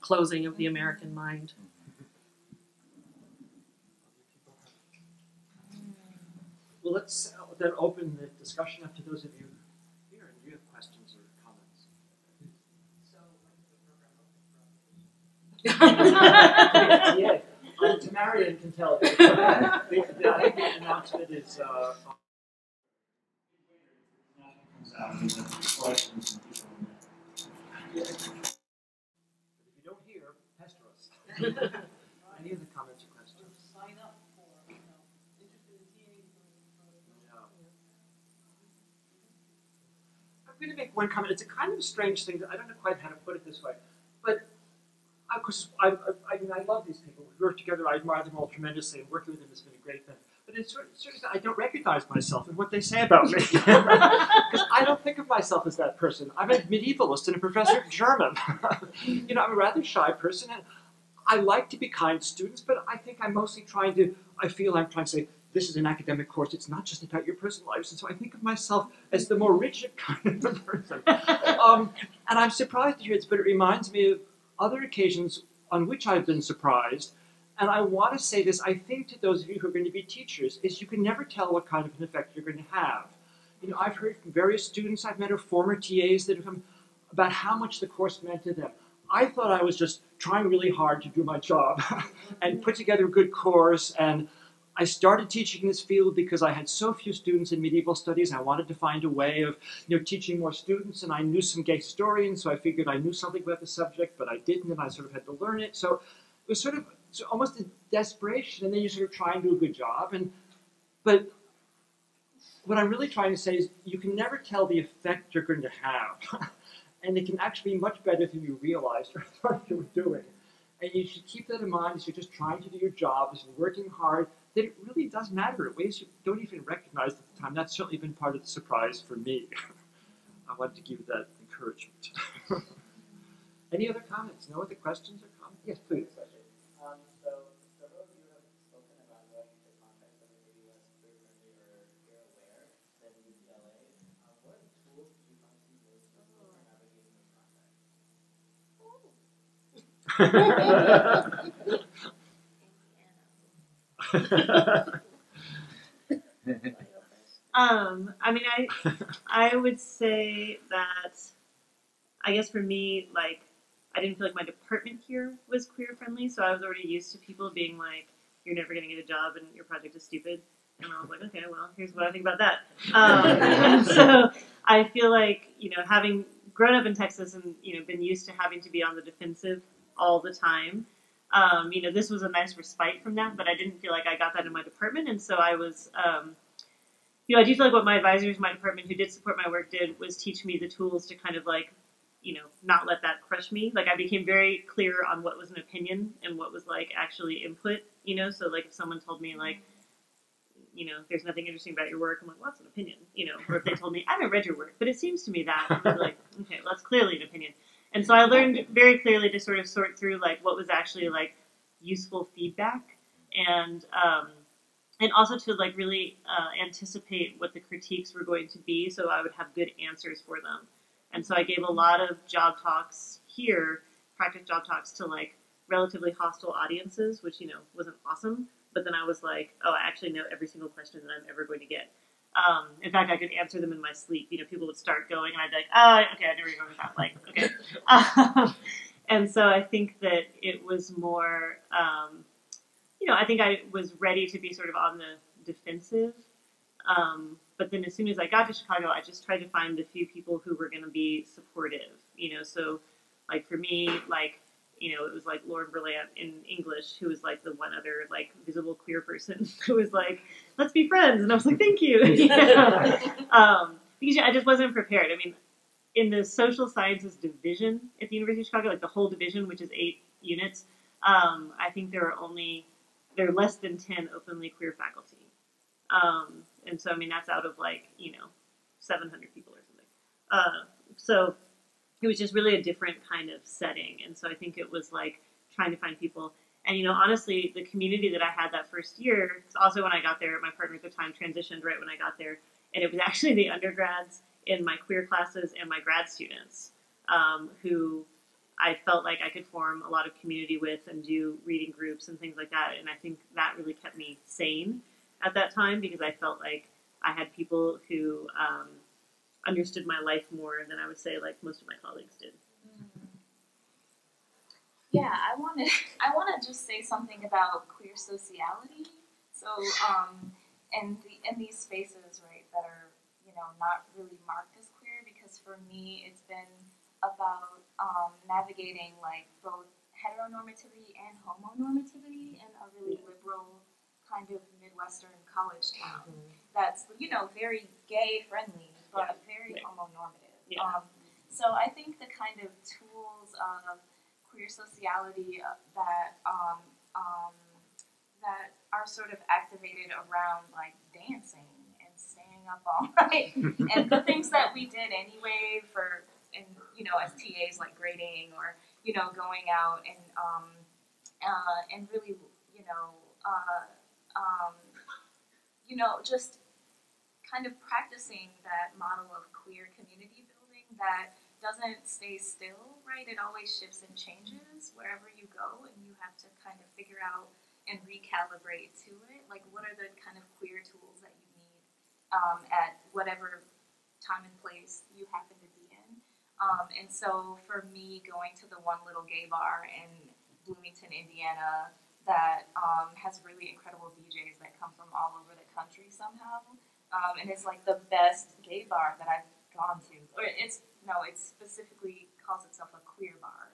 closing of the American mind. Well, let's then open the discussion up to those of you here. And do you have questions or comments? Yeah, Tamarian can tell you. I think the announcement is If you don't hear, pester us. Any other comments or questions? Sign up for, interested in seeing. I'm going to make one comment. It's a kind of strange thing. I don't know quite how to put it this way. But, of course, I mean, I love these people. We work together. I admire them all tremendously, and working with them has been a great thing. But in certain I don't recognize myself in what they say about me. Because I don't think of myself as that person. I'm a medievalist and a professor of German. I'm a rather shy person, and I like to be kind to students, but I think I'm mostly I feel I'm trying to say, this is an academic course. It's not just about your personal lives. And so I think of myself as the more rigid kind of person. And I'm surprised to hear this, but it reminds me of other occasions on which I've been surprised. And I want to say this, I think to those of you who are going to be teachers, is you can never tell what kind of an effect you're going to have. I've heard from various students I've met or former TAs that have come about how much the course meant to them. I thought I was just trying really hard to do my job and put together a good course. And I started teaching in this field because I had so few students in medieval studies. I wanted to find a way of teaching more students, and I knew some gay historians, so I figured I knew something about the subject, but I didn't, and I sort of had to learn it. So it was sort of almost a desperation, and then you sort of try and do a good job. But what I'm really trying to say is you can never tell the effect you're going to have. And it can actually be much better than you realized or thought you were doing. And you should keep that in mind as you're just trying to do your job, as you're working hard, that it really does matter in ways you don't even recognize at the time. That's certainly been part of the surprise for me. I wanted to give you that encouragement. Any other comments? No other questions or comments? Yes, please. So several of you have spoken about going into contexts that are maybe less queer-friendly or queer-aware than UCLA. What tools did you find to be most useful for navigating those I mean, I would say that, I guess for me, like, I didn't feel like my department here was queer friendly, so I was already used to people being like, you're never going to get a job and your project is stupid. And I was like, okay, well, here's what I think about that. So I feel like, having grown up in Texas and, been used to having to be on the defensive all the time, this was a nice respite from that, but I didn't feel like I got that in my department. And so I was, I do feel like what my advisors in my department who did support my work did was teach me the tools to kind of like, not let that crush me. Like I became very clear on what was an opinion and what was like actually input, so like if someone told me like, there's nothing interesting about your work, I'm like, well, that's an opinion, or if they told me, I haven't read your work, but it seems to me that, I'd be like, okay, well, that's clearly an opinion. And so I learned very clearly to sort of sort through like what was actually like useful feedback and also to like really anticipate what the critiques were going to be so I would have good answers for them. And so I gave a lot of job talks here, practice job talks to like relatively hostile audiences, which, wasn't awesome. But then I was like, oh, I actually know every single question that I'm ever going to get. In fact, I could answer them in my sleep. People would start going and I'd be like, oh, okay, I know where you're going with that. Like, okay. And so I think that it was more, I think I was ready to be sort of on the defensive. But then as soon as I got to Chicago, I just tried to find a few people who were going to be supportive, so like for me, like, it was like Lauren Berlant in English, who was like the one other like visible queer person who was like, let's be friends. And I was like, thank you. Because I just wasn't prepared. I mean, in the social sciences division at the University of Chicago, like the whole division, which is 8 units, I think there are less than 10 openly queer faculty. And so, I mean, that's out of like, 700 people or something. So it was just really a different kind of setting. And so I think it was like trying to find people. And, honestly, the community that I had that first year, also when I got there, my partner at the time transitioned right when I got there. And it was actually the undergrads in my queer classes and my grad students who I felt like I could form a lot of community with and do reading groups and things like that. And I think that really kept me sane at that time because I felt like I had people who understood my life more than I would say like most of my colleagues did. Yeah, I want to just say something about queer sociality. So, in these spaces, right, that are not really marked as queer, because for me it's been about navigating like both heteronormativity and homonormativity in a really liberal kind of Midwestern college town that's very gay friendly but very homonormative. Yeah. So I think the kind of tools of queer sociality that are sort of activated around like dancing and staying up all night and the things that we did anyway as TAs, like grading or going out and really just kind of practicing that model of queer community building that doesn't stay still, right? It always shifts and changes wherever you go, and you have to kind of figure out and recalibrate to it. Like, what are the kind of queer tools that you need at whatever time and place you happen to be in? And so for me, going to the one little gay bar in Bloomington, Indiana, that has really incredible DJs that come from all over the country somehow, and it's like the best gay bar that I've gone to. Or it specifically calls itself a queer bar.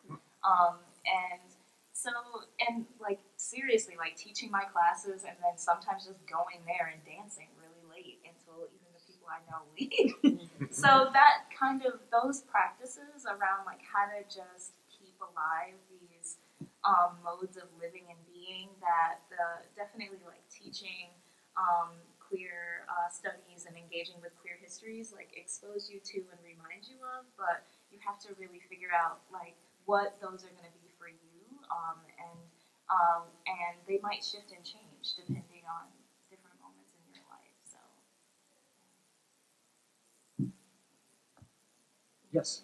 And like seriously, like teaching my classes and then sometimes just going there and dancing really late until even the people I know leave. So that kind of, those practices around like how to just keep alive these modes of living and being that definitely like teaching queer studies and engaging with queer histories like expose you to and remind you of, but you have to really figure out like what those are going to be for you, and they might shift and change depending on different moments in your life. So Yes.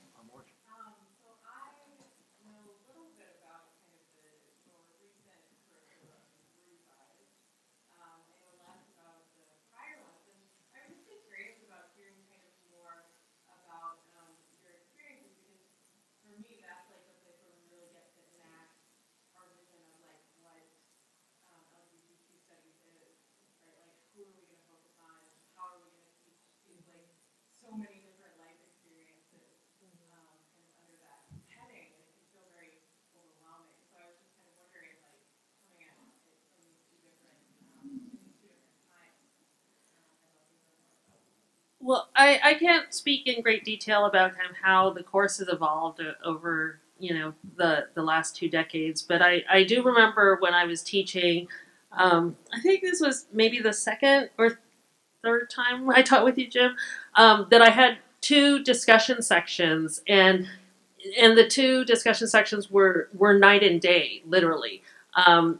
so many different life experiences kind of under that heading, and it can feel very overwhelming. So I was just kind of wondering, like, coming at it from these two different times, I'd love to hear more about that. Well, I can't speak in great detail about kind of how the course has evolved over the last 2 decades, but I do remember when I was teaching. I think this was maybe the second or third time I taught with you, Jim, that I had 2 discussion sections, and the 2 discussion sections were night and day, literally,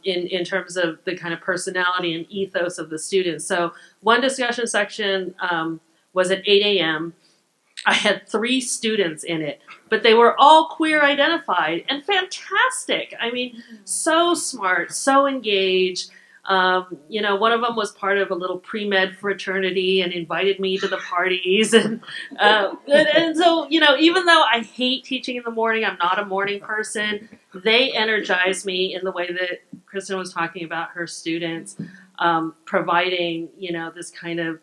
in terms of the kind of personality and ethos of the students. So one discussion section was at 8 a.m. I had 3 students in it, but they were all queer identified and fantastic. I mean, so smart, so engaged. One of them was part of a little pre-med fraternity and invited me to the parties. And so, even though I hate teaching in the morning, I'm not a morning person, they energize me in the way that Kristen was talking about her students, providing, this kind of,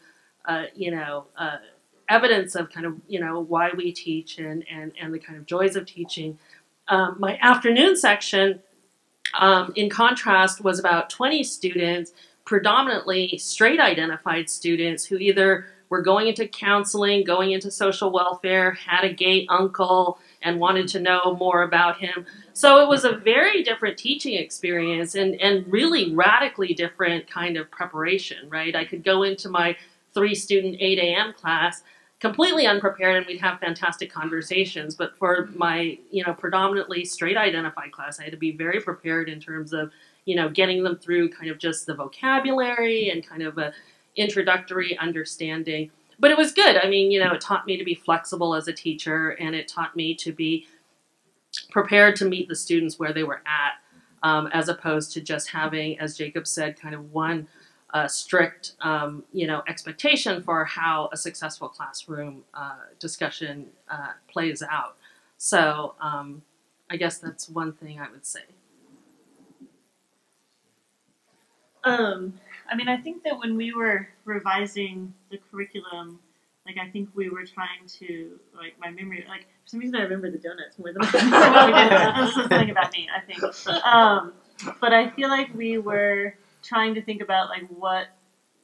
evidence of kind of, why we teach and the kind of joys of teaching. My afternoon section, in contrast, was about 20 students, predominantly straight identified students who either were going into counseling, going into social welfare, had a gay uncle, and wanted to know more about him. So it was a very different teaching experience and really radically different kind of preparation, right? I could go into my 3-student 8 a.m. class completely unprepared, and we'd have fantastic conversations. But for my, predominantly straight identified class, I had to be very prepared in terms of, getting them through kind of just the vocabulary and kind of a introductory understanding. But it was good. I mean, it taught me to be flexible as a teacher, and it taught me to be prepared to meet the students where they were at, as opposed to just having, as Jacob said, kind of one a strict, expectation for how a successful classroom discussion plays out. So I guess that's one thing I would say. I mean, I think that when we were revising the curriculum, like, I think we were trying to, like, my memory, like, for some reason I remember the donuts more than I remember what we did. That's something about me, I think. But I feel like we were trying to think about, like, what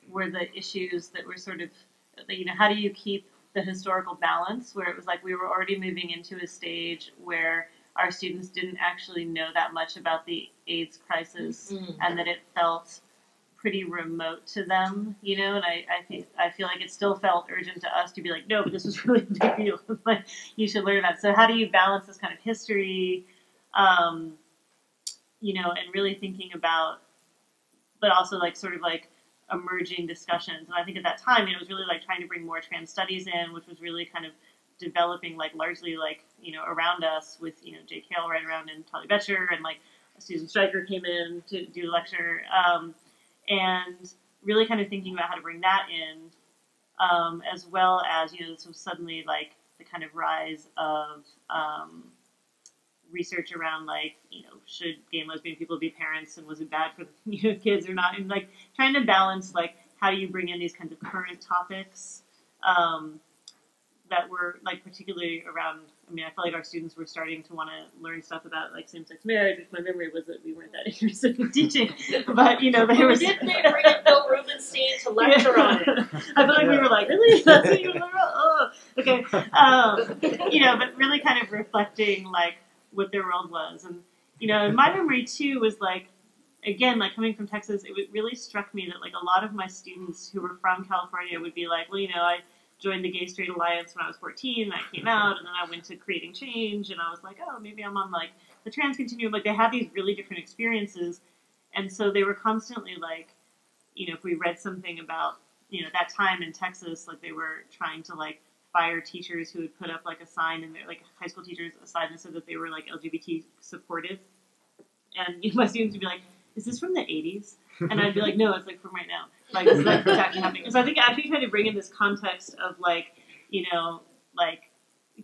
were the issues that were sort of, how do you keep the historical balance, where it was like we were already moving into a stage where our students didn't actually know that much about the AIDS crisis, and that it felt pretty remote to them, and I feel like it still felt urgent to us to be like, no, but this was really a big deal. Like, you should learn that. So how do you balance this kind of history, and really thinking about, but also like sort of like emerging discussions. And I think at that time, it was really like trying to bring more trans studies in, which was really kind of developing like largely like, around us with, J. Cale right around and Tali Betcher, and like Susan Stryker came in to do a lecture. And really kind of thinking about how to bring that in, as well as, this was suddenly like the kind of rise of research around like, should gay and lesbian people be parents, and was it bad for kids or not, and like trying to balance like how do you bring in these kinds of current topics that were like particularly around. I mean, I felt like our students were starting to want to learn stuff about like same-sex marriage, which my memory was that we weren't that interested in teaching. But they were. Did they bring in Bill Rubenstein to lecture on it? I feel like we were like, really? That's what you were like, oh, okay. But really kind of reflecting like what their world was, and my memory too was like, again, like coming from Texas, it really struck me that like a lot of my students who were from California would be like, well, I joined the Gay Straight Alliance when I was 14, and I came out, and then I went to Creating Change, and I was like, oh, maybe I'm on like the trans continuum. Like, they had these really different experiences, and so they were constantly like, if we read something about, that time in Texas, like they were trying to like fire teachers who would put up like a sign in their, like high school teachers, a sign that said that they were like LGBT supportive, and my students would be like, is this from the 80s? And I'd be like, no, it's like from right now. Like, this is like exactly happening. And so I think actually trying to bring in this context of like, like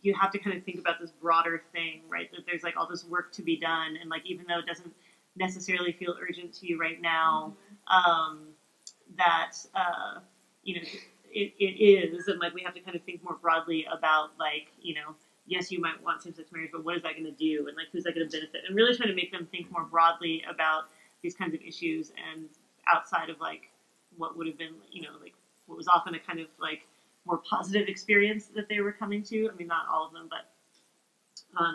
you have to kind of think about this broader thing, right? That there's like all this work to be done, and like even though it doesn't necessarily feel urgent to you right now, that it is, and like we have to kind of think more broadly about like, yes, you might want same-sex marriage, but what is that going to do, and like who's that going to benefit, and really trying to make them think more broadly about these kinds of issues, and outside of like what would have been, like what was often a kind of like more positive experience that they were coming to. I mean, not all of them, but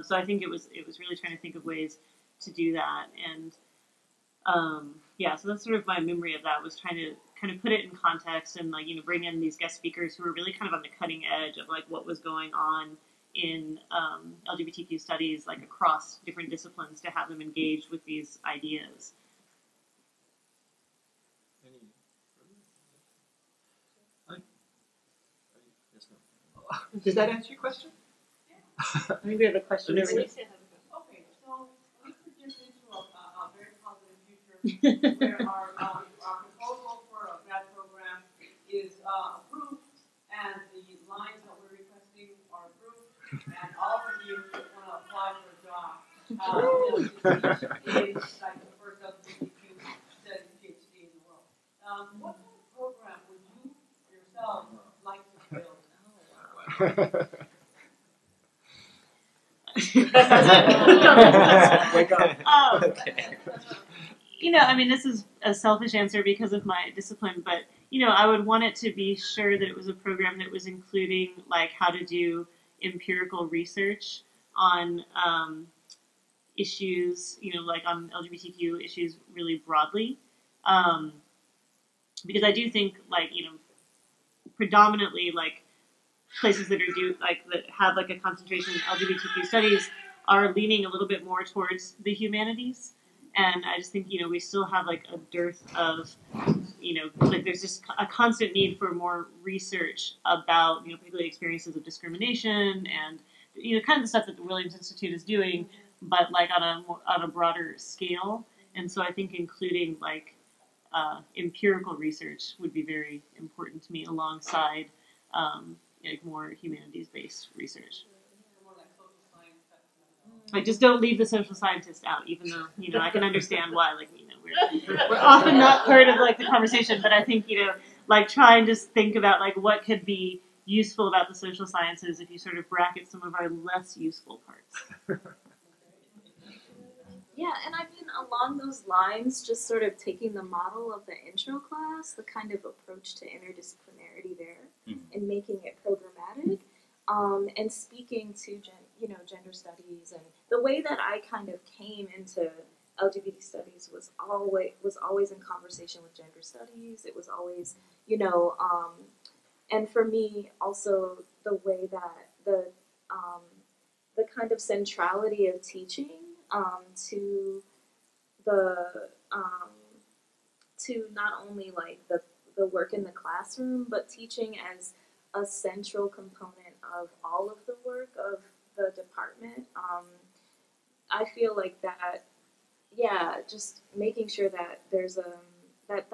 so I think it was really trying to think of ways to do that, and so that's sort of my memory of that, was trying to kind of put it in context and like bring in these guest speakers who were really kind of on the cutting edge of like what was going on in LGBTQ studies, like across different disciplines, to have them engaged with these ideas. Does that answer your question? I think we have a question over here. Okay, so we could get into a very positive future where our proposal for a grad program is approved, and the lines that we're requesting are approved, and all of you want to apply for a job. Is like the first LGBTQ studies PhD in the world. What kind of program would you yourself like to build? Wake up. Okay. I mean, this is a selfish answer because of my discipline, but, I would want it to be sure that it was a program that was including, like, how to do empirical research on issues, like on LGBTQ issues really broadly. Because I do think, like, predominantly, like, places that that have like a concentration in LGBTQ studies are leaning a little bit more towards the humanities, and I just think we still have like a dearth of like there's just a constant need for more research about particularly experiences of discrimination and kind of the stuff that the Williams Institute is doing, but like on a broader scale. And so I think including like empirical research would be very important to me alongside like more humanities-based research. Like, just don't leave the social scientists out, even though, I can understand why, like, we're often not part of, like, the conversation, but I think, like, try and just think about, like, what could be useful about the social sciences if you sort of bracket some of our less useful parts. Yeah, and I mean, along those lines, just sort of taking the model of the intro class, the kind of approach to interdisciplinarity there, and making it programmatic, and speaking to gender studies, and the way that I kind of came into LGBT studies was always in conversation with gender studies. It was always, and for me also the way that the kind of centrality of teaching to the to not only like the work in the classroom, but teaching as a central component of all of the work of the department. I feel like that, yeah, just making sure that there's that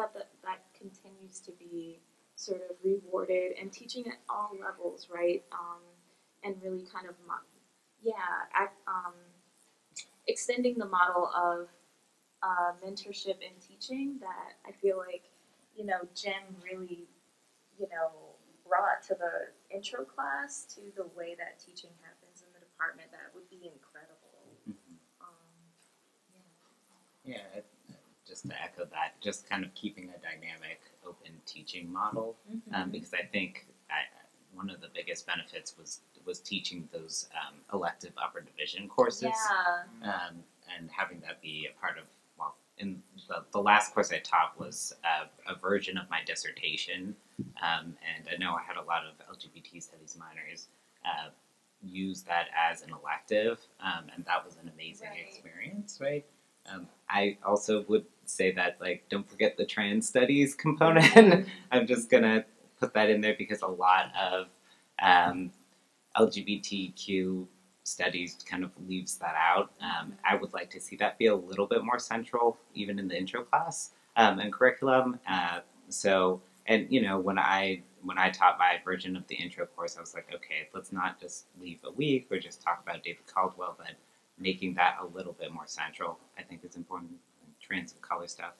continues to be sort of rewarded, and teaching at all levels, right? And really kind of extending the model of mentorship and teaching that I feel like Jim really brought to the intro class, to the way that teaching happens in the department. That would be incredible. Yeah, just to echo that, just kind of keeping a dynamic, open teaching model, because I think one of the biggest benefits was teaching those elective upper division courses, and having that be a part of, well, in the last course I taught was a version of my dissertation, and I know I had a lot of LGBT studies minors use that as an elective, and that was an amazing experience, right? I also would say that, like, don't forget the trans studies component. I'm just gonna put that in there because a lot of LGBTQ studies kind of leaves that out. I would like to see that be a little bit more central, even in the intro class and curriculum. And when I taught my version of the intro course, I was like, okay, let's not just leave a week or just talk about David Caldwell, but making that a little bit more central, I think, is important. Trans and color stuff.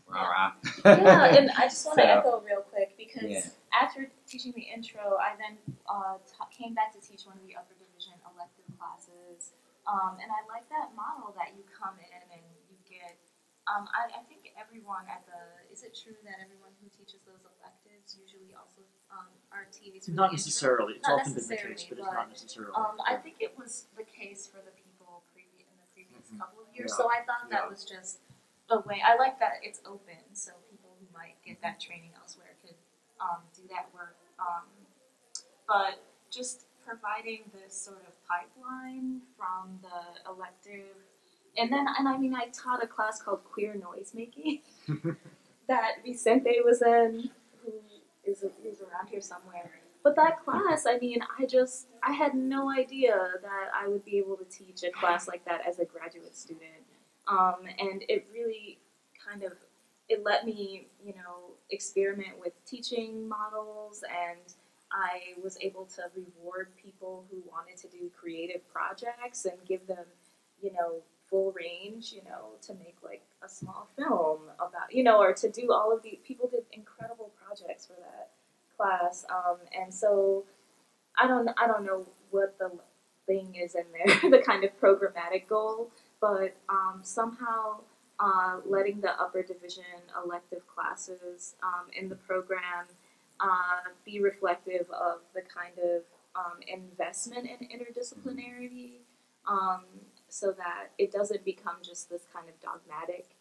Rah-rah. Yeah, and I just want to echo real quick, because after teaching the intro, I then came back to teach one of the upper division elective classes, and I like that model that you come in and you get. I think everyone is it true that everyone who teaches those electives usually also are TAs? Not necessarily. It's often been the case, but it's not necessarily. I think it was the case for the people in the previous couple of years. So I thought that was just a way. I like that it's open, so people who might get that training elsewhere could do that work. But just providing this sort of pipeline from the elective. And I mean, I taught a class called Queer Noisemaking that Vicente was in, who is around here somewhere. But that class, I mean, I had no idea that I would be able to teach a class like that as a graduate student. And it really it let me, experiment with teaching models, and I was able to reward people who wanted to do creative projects and give them, full range, to make like a small film about, or to do all of people did incredible projects for that class. And so I don't know what the thing is in there, the kind of programmatic goal, but somehow letting the upper division elective classes in the program be reflective of the kind of investment in interdisciplinarity, so that it doesn't become just this kind of dogmatic,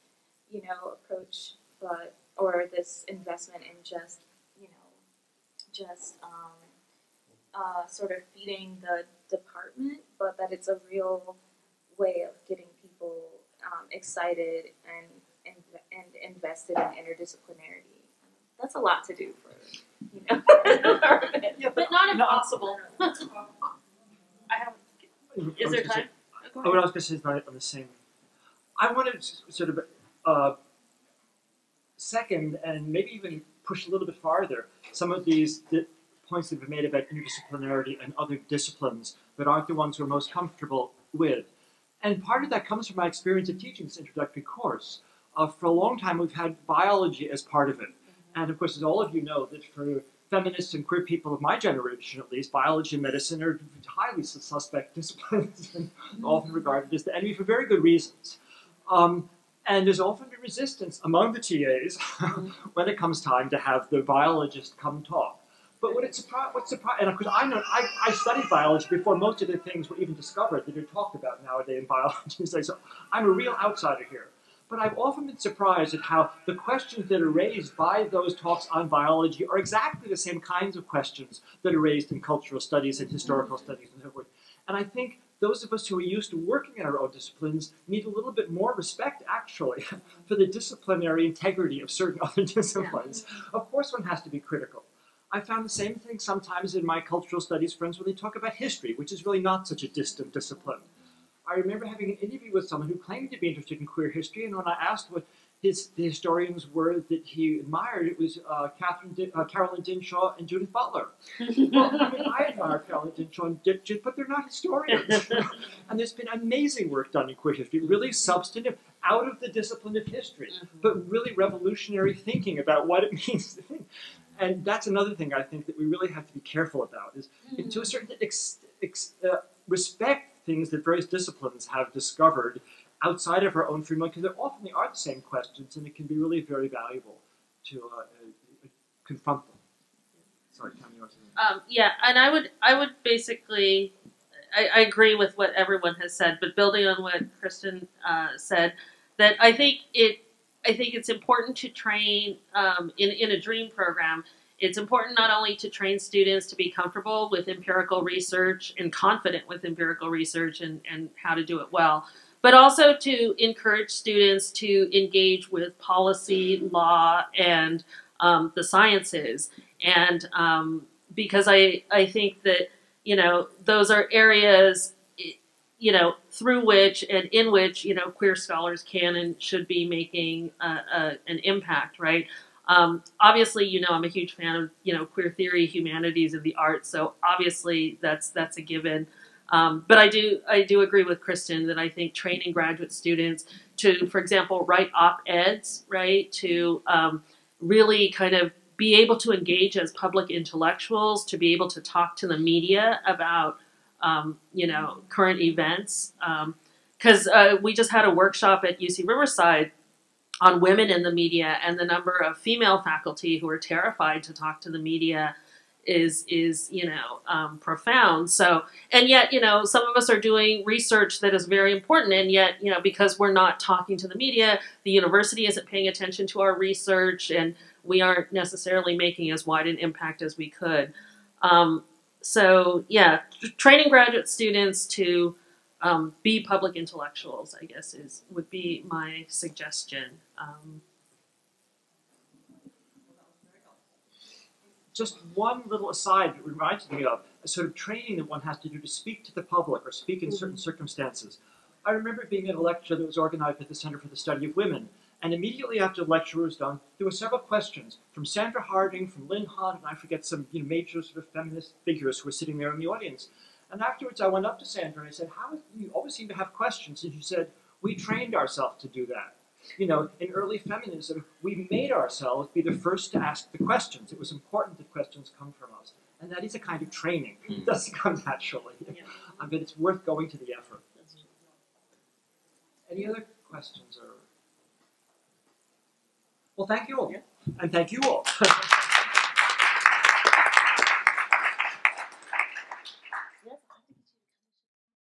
approach, or this investment in just sort of feeding the department, but that it's a real way of getting people excited and invested in interdisciplinarity. That's a lot to do for but not impossible. Is there time? What I was going to say is not on the same. I wanted to sort of second, and maybe even push a little bit farther, some of these points that have been made about interdisciplinarity and other disciplines that aren't the ones we're most comfortable with. And part of that comes from my experience of teaching this introductory course. For a long time, we've had biology as part of it. And of course, as all of you know, that for feminists and queer people of my generation, at least, biology and medicine are highly suspect disciplines and often regarded as the enemy for very good reasons. And there's often a resistance among the TAs when it comes time to have the biologist come talk. But what's surprising, and of course I studied biology before most of the things were even discovered that are talked about nowadays in biology. So I'm a real outsider here. But I've often been surprised at how the questions that are raised by those talks on biology are exactly the same kinds of questions that are raised in cultural studies and historical studies and so forth. And I think those of us who are used to working in our own disciplines need a little bit more respect, actually, for the disciplinary integrity of certain other disciplines. Of course, one has to be critical. I found the same thing sometimes in my cultural studies friends when they talk about history, which is really not such a distant discipline. I remember having an interview with someone who claimed to be interested in queer history, and when I asked what the historians were that he admired, it was Carolyn Dinshaw and Judith Butler. Well, I mean, I admire Carolyn Dinshaw and Judith, but they're not historians. And there's been amazing work done in queer history, really substantive, out of the discipline of history, but really revolutionary thinking about what it means to think. And that's another thing I think that we really have to be careful about, is to a certain respect things that various disciplines have discovered outside of our own free mind, because they often are the same questions, and it can be really very valuable to confront them. Sorry, Tammy, you want to Yeah, and I would basically, I agree with what everyone has said, but building on what Kristen said, that I think it's important to train in a DREAM program. It's important not only to train students to be comfortable with empirical research and confident with empirical research and how to do it well, but also to encourage students to engage with policy, law, and the sciences. And because I think that, those are areas, through which and in which, queer scholars can and should be making an impact, right? Obviously, I'm a huge fan of, queer theory, humanities, and the arts. So obviously that's a given. But I do agree with Kristen that I think training graduate students to, for example, write op-eds, right? To really kind of be able to engage as public intellectuals, to be able to talk to the media about, current events. Because we just had a workshop at UC Riverside on women in the media, and the number of female faculty who are terrified to talk to the media is profound. So, and yet, some of us are doing research that is very important, and yet, because we're not talking to the media, the university isn't paying attention to our research, and we aren't necessarily making as wide an impact as we could. So, yeah, training graduate students to be public intellectuals, I guess, would be my suggestion. Just one little aside that reminds me of a sort of training that one has to do to speak to the public or speak in certain circumstances. I remember being at a lecture that was organized at the Center for the Study of Women, and immediately after the lecture was done, there were several questions from Sandra Harding, from Lynn Hunt, and I forget some major sort of feminist figures who were sitting there in the audience. And afterwards, I went up to Sandra and I said, "How you always seem to have questions?" And she said, "We trained ourselves to do that. In early feminism, we made ourselves be the first to ask the questions. It was important that questions come from us. And that is a kind of training. It doesn't come naturally. But it's worth going to the effort." Any other questions? Well, thank you all. And thank you all.